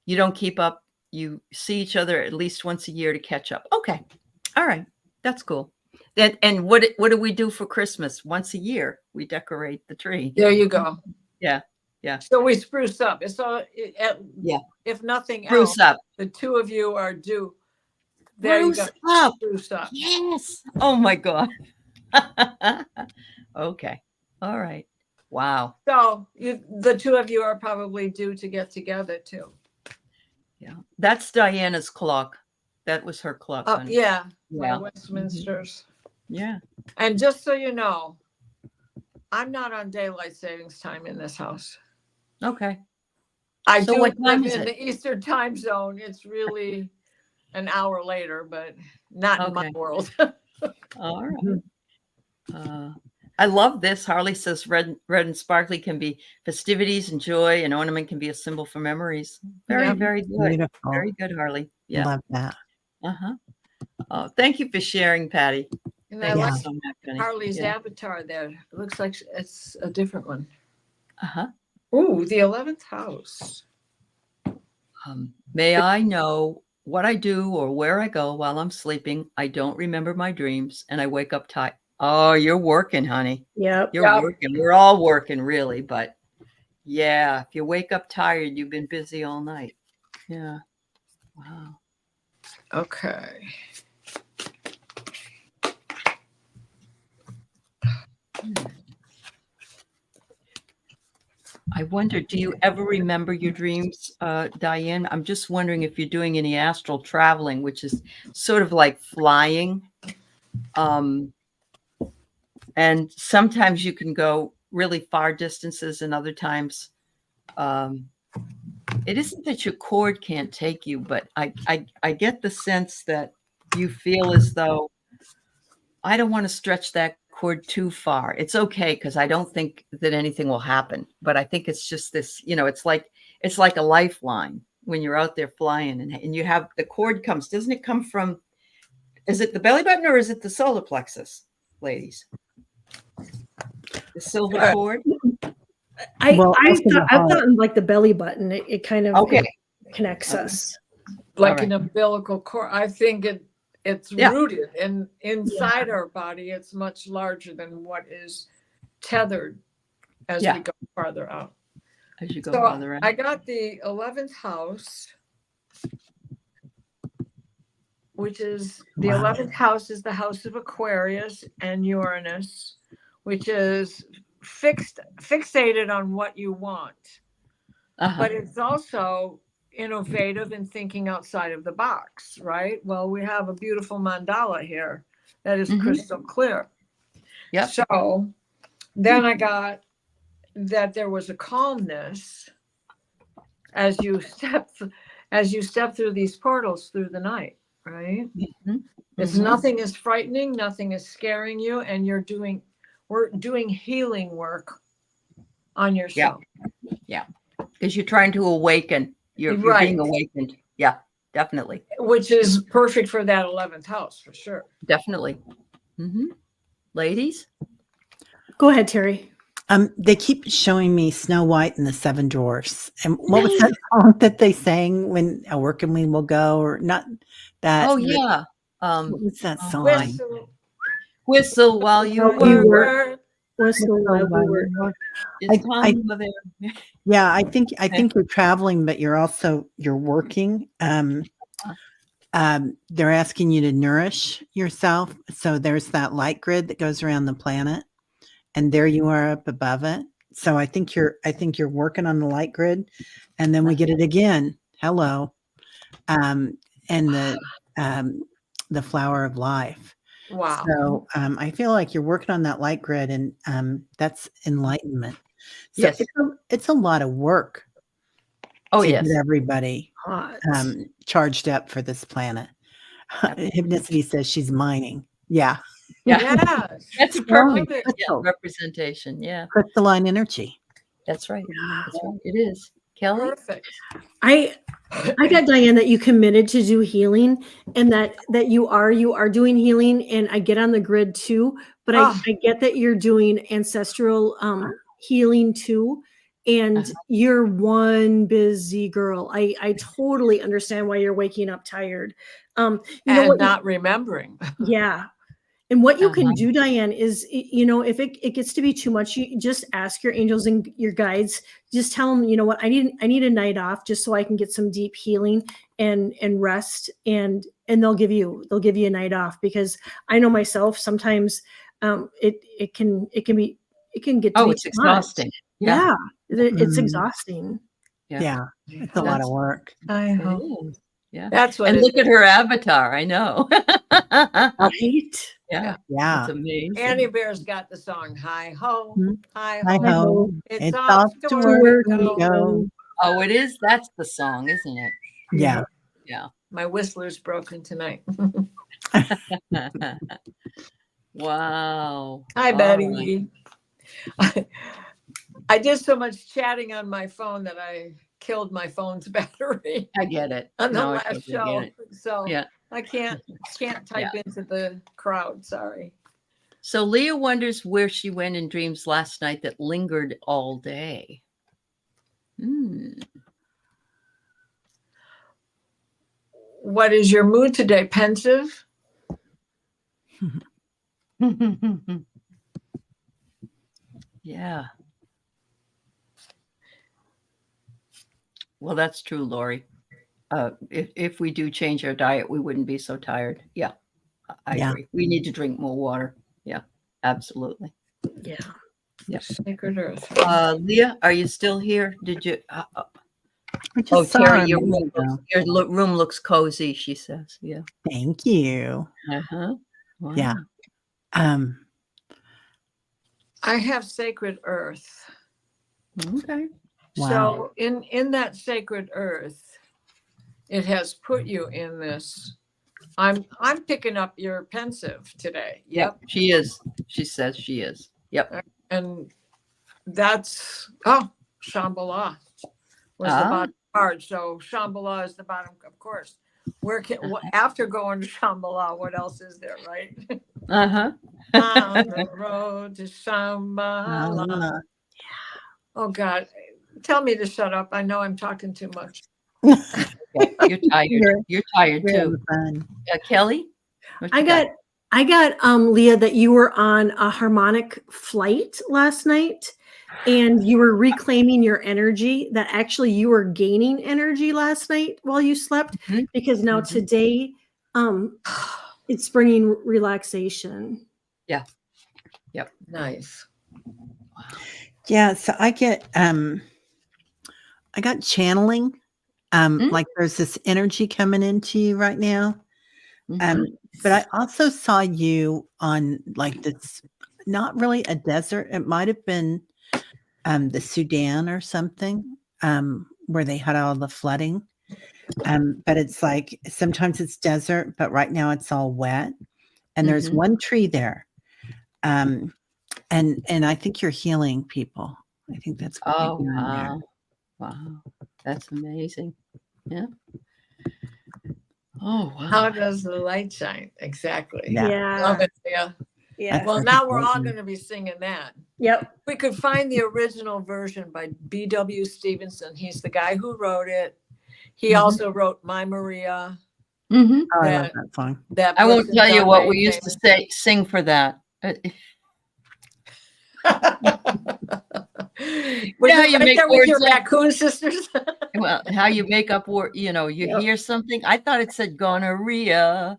you don't keep up. You see each other at least once a year to catch up. Okay. All right. That's cool. And what do we do for Christmas? Once a year, we decorate the tree. There you go. Yeah. So we spruce up. So if nothing Spruce else, up. the two of you are due. There you go. Spruce up. Yes. Oh my God. Okay. All right. Wow. So the two of you are probably due to get together too. Yeah. That's Diana's clock. That was her clock. Yeah. Westminster's. Yeah. And just so you know, I'm not on daylight savings time in this house. Okay. I So do what time live is in it? the Eastern time zone. It's really an hour later, but not in my world. All right. I love this. Harley says red and sparkly can be festivities and joy, and ornament can be a symbol for memories. Very good. Beautiful. Very good, Harley. Yeah. Love that. Oh, thank you for sharing, Patty. And Thank I like you so much, Penny. Harley's avatar there. It looks like it's a different one. Uh-huh. Ooh, the 11th house. May I know what I do or where I go while I'm sleeping? I don't remember my dreams and I wake up tired. Oh, you're working, honey. Yep. You're working. We're all working, really. But yeah, if you wake up tired, you've been busy all night. Yeah. Wow. Okay. I wonder, do you ever remember your dreams, Diane? I'm just wondering if you're doing any astral traveling, which is sort of like flying. And sometimes you can go really far distances, and other times it isn't that your cord can't take you, but I get the sense that you feel as though I don't want to stretch that cord too far. It's okay because I don't think that anything will happen. But I think it's just this, it's like a lifeline when you're out there flying and you have the cord comes. Doesn't it come from? Is it the belly button or is it the solar plexus, ladies? The silver cord. I've gotten like the belly button. It kind of Okay. it connects us. Like an umbilical cord. I think it's rooted and inside our body. It's much larger than what is tethered as we go farther out. As you go farther out. I got the 11th house, which is the 11th house is the house of Aquarius and Uranus, which is fixated on what you want. But it's also innovative and thinking outside of the box, right? Well, we have a beautiful mandala here that is crystal clear. Yeah. So then I got that there was a calmness as you step through these portals through the night, right? It's nothing is frightening, nothing is scaring you, and we're doing healing work on yourself. Yeah. Because you're trying to awaken. You're being awakened. Yeah, definitely. Which is perfect for that 11th house, for sure. Definitely. Ladies? Go ahead, Terry. They keep showing me Snow White and the Seven Dwarfs. And what was that song that they sang when A Working We Will Go? Or not that. Oh, yeah. What was that song? Whistle while you work. Whistle while we work. Yeah, I think you're traveling, but you're working. They're asking you to nourish yourself. So there's that light grid that goes around the planet, and there you are up above it. So I think you're working on the light grid, and then we get it again. Hello, and the flower of life. Wow. So I feel like you're working on that light grid, and that's enlightenment. So Yes. it's a lot of work. Oh, to yes. get everybody charged up for this planet. Hypnicity says she's mining. Yeah. Yes. That's a perfect representation. Yeah. Crystalline energy. That's right. That's right. It is. Kelly? Perfect. I got Diane that you committed to do healing and that you are doing healing, and I get on the grid too, but I get that you're doing ancestral healing too, and you're one busy girl. I totally understand why you're waking up tired. And not remembering. Yeah. And what you can do, Diane, is, if it gets to be too much, you just ask your angels and your guides, just tell them, you know what, I need a night off just so I can get some deep healing and rest, and they'll give you a night off, because I know myself, sometimes it can get to be it's exhausting. Yeah. It's exhausting. Yeah. It's a lot of work. I know. Yeah. That's what. And look at her avatar. I know. Right. Yeah. It's amazing. Annie Bear's got the song "Hi Ho, Hi Hi Ho." ho. It's off to work we go. Oh, it is. That's the song, isn't it? Yeah. Yeah. My whistler's broken tonight. Wow. Hi, Betty. Right. I did so much chatting on my phone that I killed my phone's battery. I get it. On the last show. So yeah. I can't type into the crowd. Sorry. So Leah wonders where she went in dreams last night that lingered all day. What is your mood today? Pensive? Yeah. Well, that's true, Lori. If we do change our diet, we wouldn't be so tired. Yeah, I agree. We need to drink more water. Yeah, absolutely. Yeah. Yeah. Sacred Earth. Leah, are you still here? Did you? Terry, your room looks cozy, she says. Yeah. Thank you. Wow. Yeah. I have Sacred Earth. Okay. Wow. So in that sacred earth, it has put you in this. I'm picking up your pensive today. Yep. She is. She says she is. Yep. And that's Shambhala was the bottom card. So Shambhala is the bottom, of course. Where can after going to Shambhala, what else is there, right? On the road to Shambhala. Oh God, tell me to shut up. I know I'm talking too much. You're tired. You're tired too. Kelly, I got Leah, that you were on a harmonic flight last night and you were reclaiming your energy, that actually you were gaining energy last night while you slept, because now today it's bringing relaxation. Yeah. Yep. Nice. Yeah, so I got channeling. Like there's this energy coming into you right now. But I also saw you on like this, not really a desert. It might have been the Sudan or something, where they had all the flooding. But it's like sometimes it's desert, but right now it's all wet. And there's one tree there. And I think you're healing people. I think that's what you're doing there. Wow. That's amazing. Yeah. Oh, wow. How does the light shine? Exactly. Yeah. Love it, yeah. Yeah. Well, now we're all going to be singing that. Yep. We could find the original version by B.W. Stevenson. He's the guy who wrote it. He also wrote My Maria. Oh, I love that song. I won't tell you what we used to sing for that. How you make words with your raccoon sisters? Well, how you make up word, you hear something. I thought it said gonorrhea.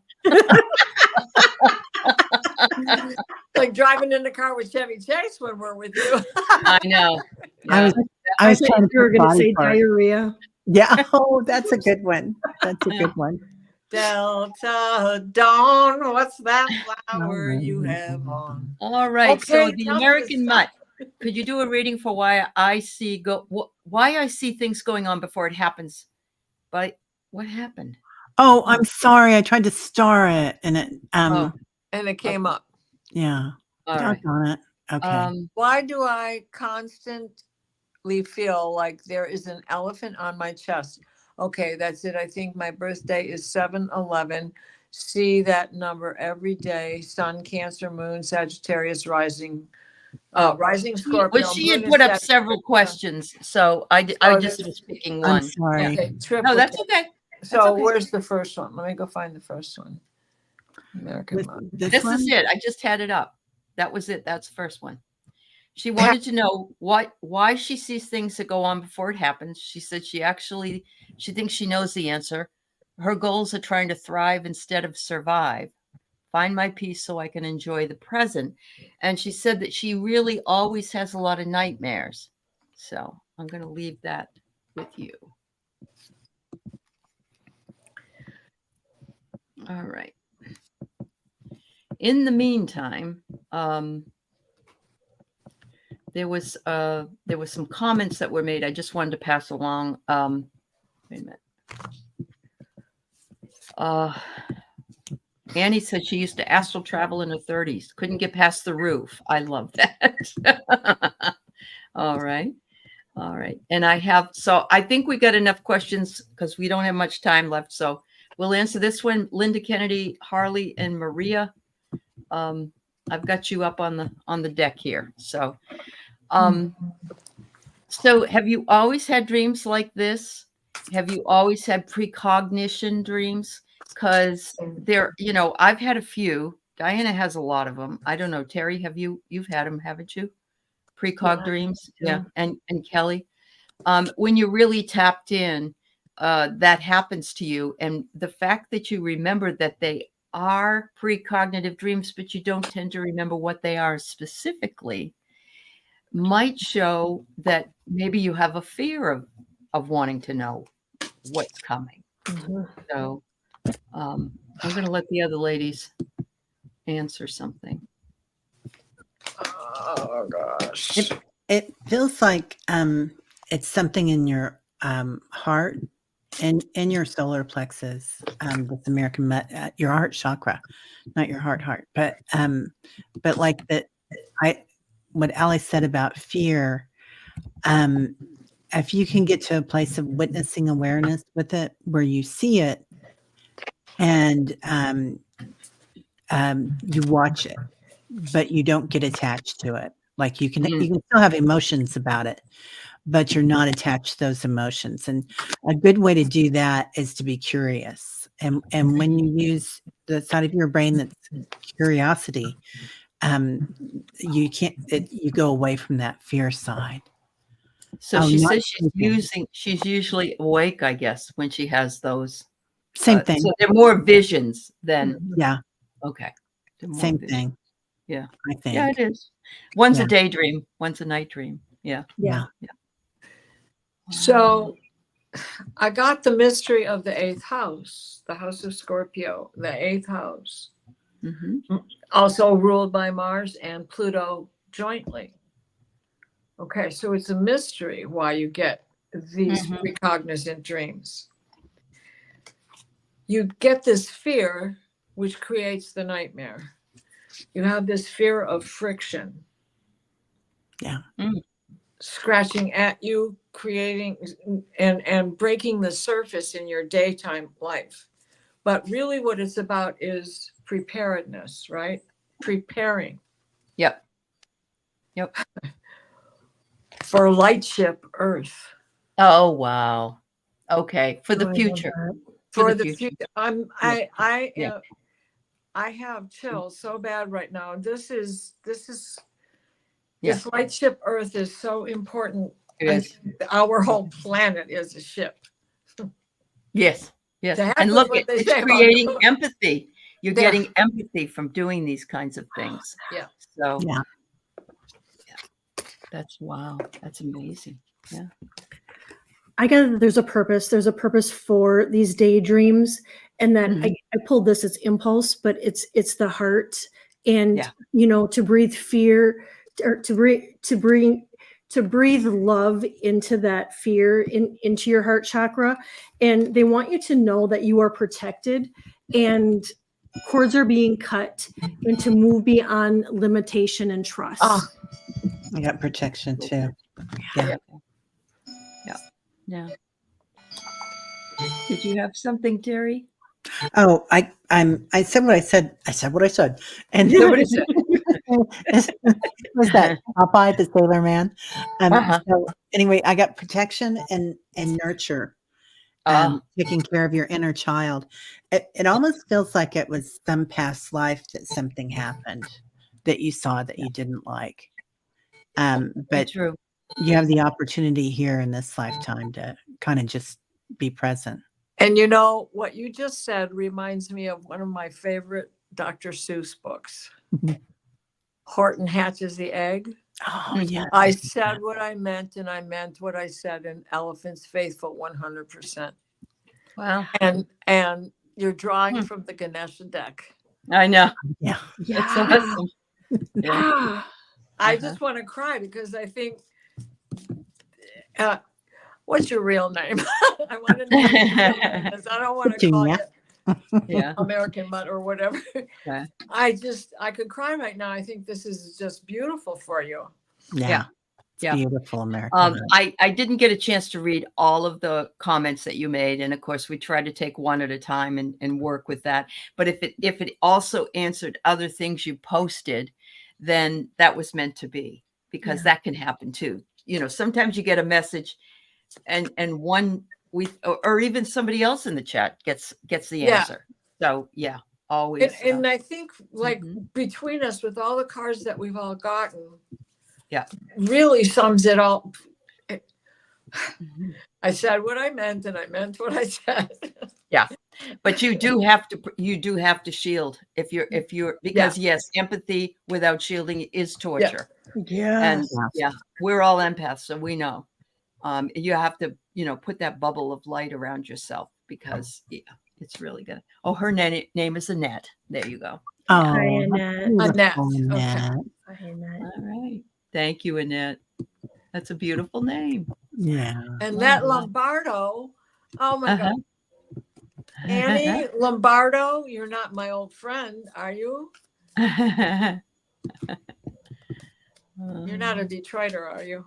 Like driving in the car with Chevy Chase when we're with you. I know. Yeah. I was trying to you were going to say diarrhea. Yeah. Oh, that's a good one. That's a good one. Delta Dawn, what's that flower you have on? All right. Okay, so the American Mutt. Could you do a reading for why I see things going on before it happens? But what happened? Oh, I'm sorry. I tried to star it and it and it came up. Yeah. All right. On it. Okay. Why do I constantly feel like there is an elephant on my chest? Okay, that's it. I think my birthday is 7/11. See that number every day. Sun, Cancer, Moon, Sagittarius, rising Scorpio. Well, she had put up several questions, so I just was picking one. I'm sorry. Okay, no, that's okay. So where's the first one? Let me go find the first one. American Mom. This is it. I just had it up. That was it. That's the first one. She wanted to know why she sees things that go on before it happens. She said she thinks she knows the answer. Her goals are trying to thrive instead of survive. Find my peace so I can enjoy the present. And she said that she really always has a lot of nightmares. So I'm going to leave that with you. All right. In the meantime, there was some comments that were made. I just wanted to pass along. Wait a minute. Annie said she used to astral travel in her 30s. Couldn't get past the roof. I love that. All right. And I think we got enough questions because we don't have much time left. So we'll answer this one. Linda Kennedy, Harley, and Maria. I've got you up on the deck here. So, so have you always had dreams like this? Have you always had precognition dreams? Because I've had a few. Diana has a lot of them. I don't know. Terry, you've had them, haven't you? Precog dreams. Yeah. And Kelly, when you're really tapped in, that happens to you. And the fact that you remember that they are precognitive dreams, but you don't tend to remember what they are specifically, might show that maybe you have a fear of wanting to know what's coming. So I'm going to let the other ladies answer something. Oh gosh. It feels like it's something in your heart and in your solar plexus, this your heart chakra, not your heart, but like that, what Alice said about fear, if you can get to a place of witnessing awareness with it, where you see it and you watch it, but you don't get attached to it. Like you can still have emotions about it, but you're not attached to those emotions. And a good way to do that is to be curious. And when you use the side of your brain that's curiosity, you go away from that fear side. So she says she's usually awake, I guess, when she has those. Same thing. So they're more visions than. Yeah. Okay. Same thing. Yeah. I think. Yeah, it is. One's a daydream, one's a night dream. Yeah. Yeah. So I got the mystery of the 8th house, the house of Scorpio, the 8th house, also ruled by Mars and Pluto jointly. Okay, so it's a mystery why you get these precognizant dreams. You get this fear, which creates the nightmare. You have this fear of friction. Yeah. Scratching at you, creating and breaking the surface in your daytime life. But really what it's about is preparedness, right? Preparing. Yep. For lightship Earth. Oh, wow. Okay. For the future. For the future. I have chills so bad right now. This lightship Earth is so important. Our whole planet is a ship. Yes. And look, it's creating empathy. You're getting empathy from doing these kinds of things. Yeah. So that's wow. That's amazing. Yeah. I got that there's a purpose. There's a purpose for these daydreams, and that I pulled this as impulse, but it's the heart, and to breathe fear, or to breathe love into that fear, into your heart chakra, and they want you to know that you are protected, and cords are being cut, and to move beyond limitation and trust. I got protection too. Yeah. Did you have something, Terry? Oh, I said what I said. I said what I said. And What is it? Was that Popeye the Sailor Man? So anyway, I got protection and nurture. Taking care of your inner child. It almost feels like it was some past life that something happened that you saw that you didn't like. But true. You have the opportunity here in this lifetime to kind of just be present. And what you just said reminds me of one of my favorite Dr. Seuss books. Horton Hatches the Egg. Oh, yeah. I said what I meant, and I meant what I said, and Elephant's Faithful 100%. Wow. And you're drawing from the Ganesha deck. I know. Yeah. It's awesome. Yeah. I just want to cry because I think, what's your real name? I want to know your real name because I don't want to call you American Mutt or whatever. Yeah. I could cry right now. I think this is just beautiful for you. Yeah. Beautiful, American. I didn't get a chance to read all of the comments that you made, and of course we try to take one at a time and work with that. But if it also answered other things you posted, then that was meant to be, because that can happen too. Sometimes you get a message and one or even somebody else in the chat gets the answer. So always. And I think between us, with all the cards that we've all gotten, really sums it all. I said what I meant, and I meant what I said. But you do have to shield if you're because empathy without shielding is torture. And we're all empaths, so we know. You have to put that bubble of light around yourself, because it's really good. Oh, her name is Annette. There you go. Oh, Hi, Annette. Annette. Hi, Annette. All right. Thank you, Annette. That's a beautiful name. Yeah. And that Lombardo, oh my God. Annie Lombardo, you're not my old friend, are you? You're not a Detroiter, are you,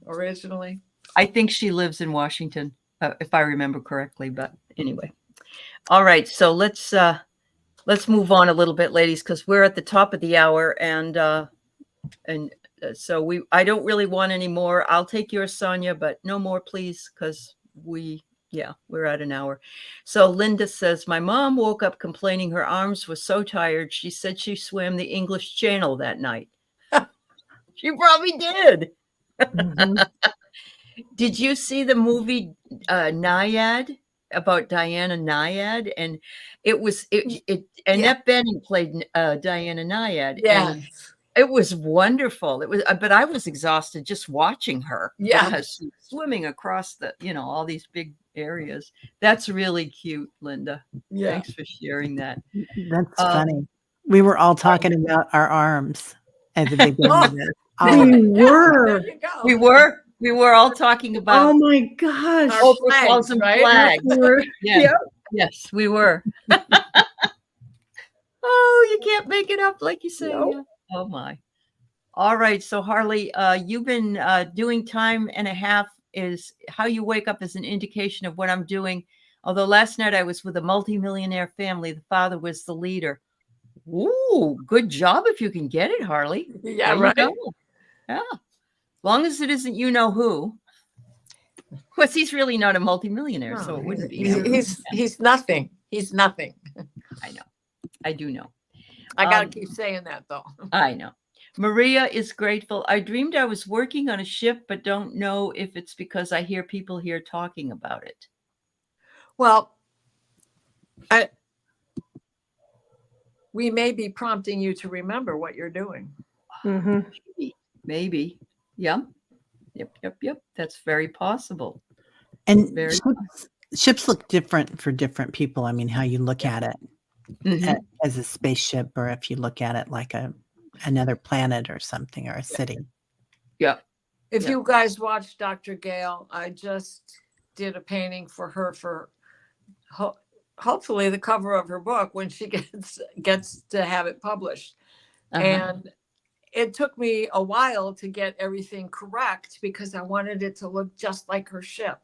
originally? I think she lives in Washington, if I remember correctly. But anyway, all right. So let's move on a little bit, ladies, because we're at the top of the hour, and so I don't really want any more. I'll take yours, Sonia, but no more, please, because we're at an hour. So Linda says, my mom woke up complaining her arms were so tired. She said she swam the English Channel that night. She probably did. Mhm. Did you see the movie Naiad, about Diana Naiad? And Annette Bening played Diana Naiad. Yes. And it was wonderful. It was, but I was exhausted just watching her. Yeah. Because she was swimming across all these big areas. That's really cute, Linda. Yeah. Thanks for sharing that. That's funny. We were all talking about our arms at the beginning of this. We were. There you go. We were all talking about Oh my gosh. Our flags, flags, right? flags. We were. Yeah. Yep. Yes, we were. Oh, you can't make it up, like you say. Nope. Yeah. Oh my. All right. So Harley, you've been doing time and a half. Is how you wake up is an indication of what I'm doing. Although last night I was with a multimillionaire family. The father was the leader. Ooh, good job if you can get it, Harley. Yeah, There you right. go. Yeah. As long as it isn't you know who. Of course, he's really not a multimillionaire, so it wouldn't be. He's nothing. He's nothing. I know. I do know. I gotta keep saying that though. I know. Maria is grateful. I dreamed I was working on a ship, but don't know if it's because I hear people here talking about it. Well, we may be prompting you to remember what you're doing. Mm-hmm. Maybe. Yeah. Yep. That's very possible. And Very ships look different for different people. I mean, how you look at it as a spaceship, or if you look at it like another planet or something, or a city. Yeah. If you guys watch Dr. Gale, I just did a painting for her for hopefully the cover of her book when she gets to have it published. And it took me a while to get everything correct because I wanted it to look just like her ship.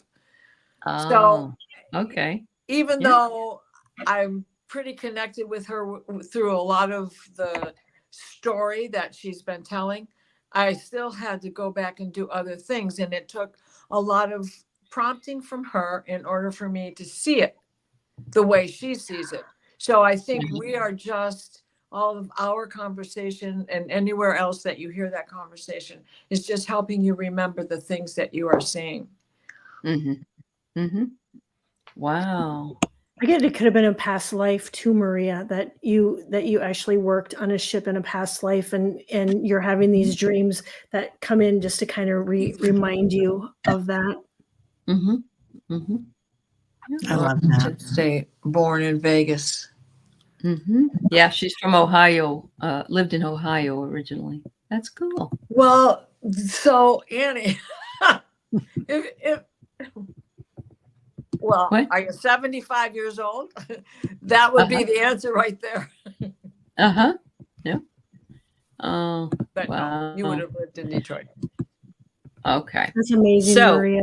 So okay. Even though I'm pretty connected with her through a lot of the story that she's been telling, I still had to go back and do other things. And it took a lot of prompting from her in order for me to see it the way she sees it. So I think we are just, all of our conversation and anywhere else that you hear that conversation is just helping you remember the things that you are seeing. Wow. I get it could have been a past life too, Maria, that you actually worked on a ship in a past life, and you're having these dreams that come in just to kind of remind you of that. I love that. State, born in Vegas. Yeah, she's from Ohio, lived in Ohio originally. That's cool. Well, so Annie, What? are you 75 years old? That would be the answer right there. Yeah. Oh, But wow. no, you would have lived in Detroit. Okay. That's amazing, So, Maria.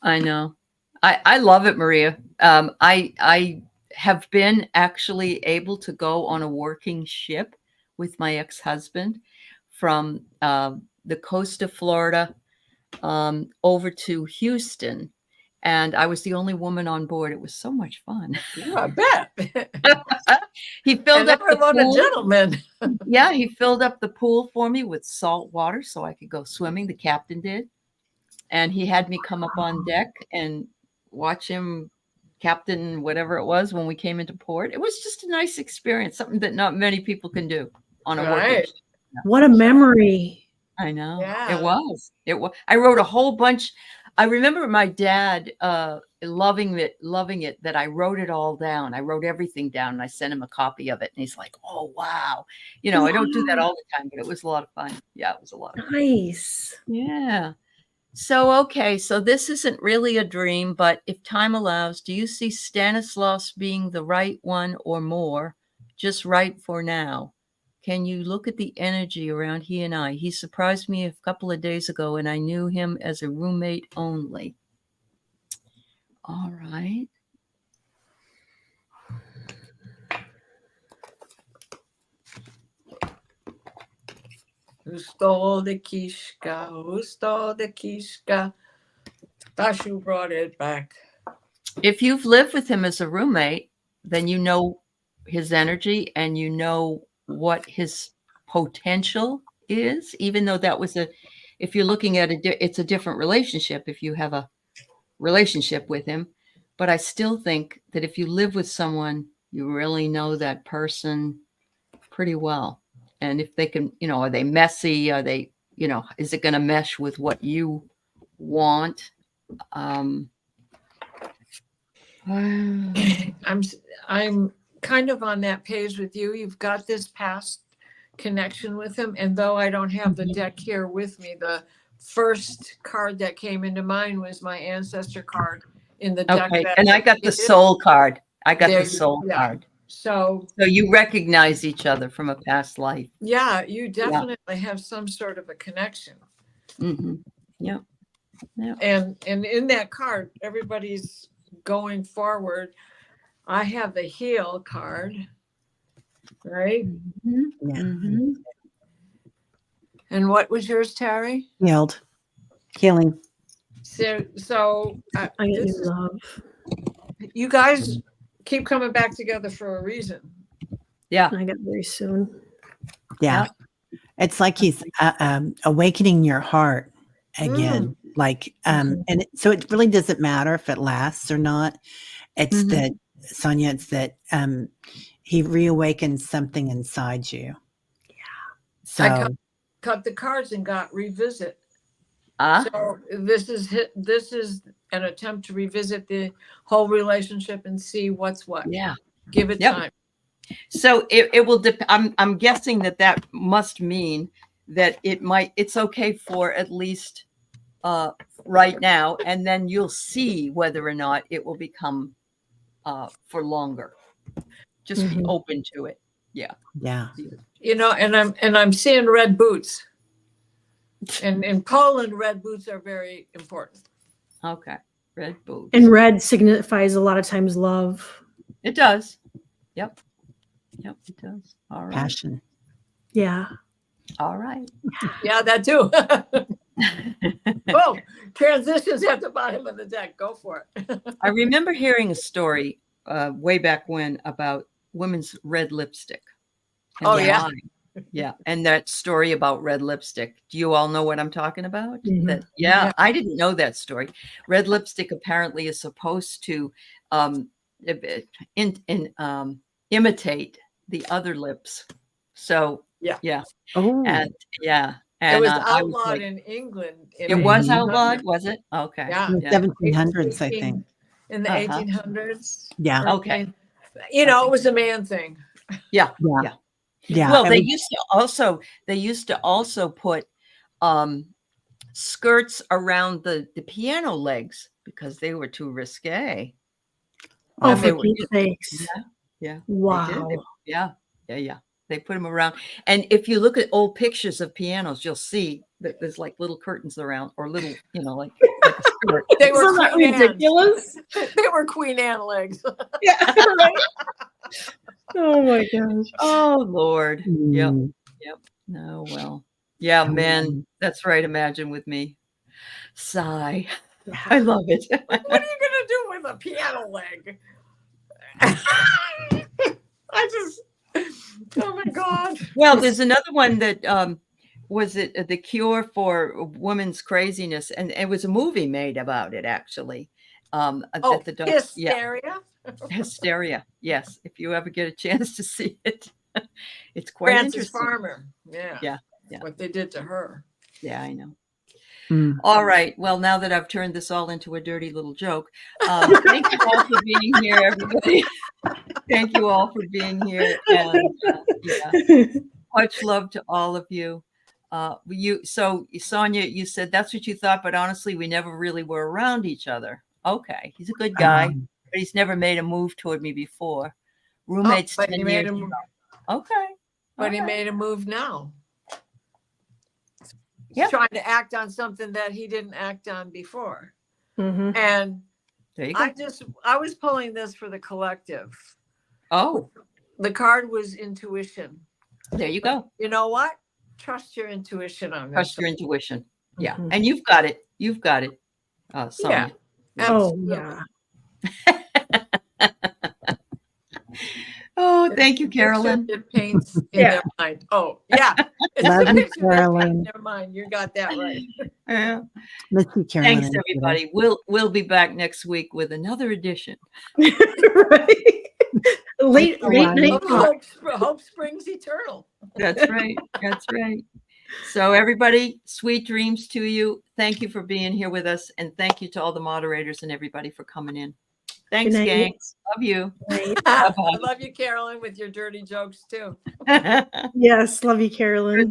I know. I love it, Maria. I have been actually able to go on a working ship with my ex-husband from the coast of Florida over to Houston. And I was the only woman on board. It was so much fun. Yeah, I bet. He filled up the a pool. gentleman. Yeah, he filled up the pool for me with salt water so I could go swimming. The captain did. And he had me come up on deck and watch him captain whatever it was when we came into port. It was just a nice experience, something that not many people can do on a working ship. What a memory. I know. Yeah. It was. I wrote a whole bunch. I remember my dad loving it that I wrote it all down. I wrote everything down and I sent him a copy of it. And he's like, oh, wow. I don't do that all the time, but it was a lot of fun. Yeah, it was a lot of fun. Nice. Yeah. So, okay, so this isn't really a dream, but if time allows, do you see Stanislaus being the right one or more, just right for now? Can you look at the energy around he and I? He surprised me a couple of days ago, and I knew him as a roommate only. All right. Who stole the Kishka? Who stole the Kishka? Tashu brought it back. If you've lived with him as a roommate, then you know his energy and you know what his potential is, even though that was if you're looking at it's a different relationship if you have a relationship with him. But I still think that if you live with someone, you really know that person pretty well. And if they can, are they messy? Are they, is it going to mesh with what you want? I'm kind of on that page with you. You've got this past connection with him, and though I don't have the deck here with me, the first card that came into mind was my ancestor card in the deck. Okay, and I got the soul card. Card. So you recognize each other from a past life. Yeah, you definitely have some sort of a connection. Mm-hmm. Yeah. And in that card, everybody's going forward. I have the heal card, right? Mm-hmm. Yeah. Mm-hmm. And what was yours, Terry? Healing. So I get you love. You guys keep coming back together for a reason. Yeah. I got very soon. Yeah. It's like he's awakening your heart again. And so it really doesn't matter if it lasts or not. It's that, Sonia, it's that he reawakens something inside you. Yeah. So I cut the cards and got revisit. So this is an attempt to revisit the whole relationship and see what's what. Yeah. Give it time. So it will depend. I'm guessing that must mean that it's okay for at least right now, and then you'll see whether or not it will become for longer. Just be open to it. Yeah. Yeah. And I'm seeing red boots. And in Poland, red boots are very important. Okay. Red boots. And red signifies a lot of times love. It does. Yep, it does. All right. Passion. Yeah. All right. Yeah, that too. Boom. Transitions at the bottom of the deck. Go for it. I remember hearing a story way back when about women's red lipstick. Oh, yeah. Yeah. And that story about red lipstick. Do you all know what I'm talking about? Mm-hmm. I didn't know that story. Red lipstick apparently is supposed to imitate the other lips. So yeah. Oh. And it was outlawed in England. It was outlawed, was it? Okay. Yeah. 1700s, I think. In the 1800s. Yeah. Okay. It was a man thing. Yeah. Yeah. Well, they used to also put skirts around the piano legs because they were too risque. Oh, for Pete's sakes. Yeah. Wow. Yeah. They put them around. And if you look at old pictures of pianos, you'll see that there's like little curtains around or little, like a skirt. They were ridiculous. They were Queen Anne legs. Yeah. Right. Oh my gosh. Oh Lord. Yep. No, well. Yeah, man. That's right. Imagine with me. Sigh. I love it. What are you gonna do with a piano leg? Oh my God. Well, there's another one that was it The Cure for Women's Craziness, and it was a movie made about it actually. Hysteria. Hysteria. Yes, if you ever get a chance to see it, it's quite Frances interesting. Farmer. Yeah. What they did to her. Yeah, I know. All right. Well, now that I've turned this all into a dirty little joke, thank you all for being here, everybody. Thank you all for being here. And much love to all of you. So Sonia, you said that's what you thought, but honestly, we never really were around each other. Okay, he's a good guy, but he's never made a move toward me before. Roommates but 10 he made years a ago. move. Okay, But he okay. made a move now. He's Yeah. trying to act on something that he didn't act on before. Mhm. And There you go. I was pulling this for the collective. Oh, The card was intuition. there you go. You know what? Trust your intuition on this. Trust your intuition. Yeah, Mhm. and you've got it. You've got it, Sonia. Oh, Absolutely. yeah. Oh, thank you, Picture Carolyn. It paints in Yeah. their mind. Oh, yeah. It's Love a you, picture that paints Carolyn. in their mind. You got that right. Yeah. Miss you, Carolyn. Thanks, everybody. We'll be back next week with another edition. Right. Late night talk. Hope springs eternal. That's right. That's right. So everybody, sweet dreams to you. Thank you for being here with us. And thank you to all the moderators and everybody for coming in. Thanks, Good night. gang. Love you. I love you, Carolyn, with your dirty jokes too. Yes, love you, Carolyn.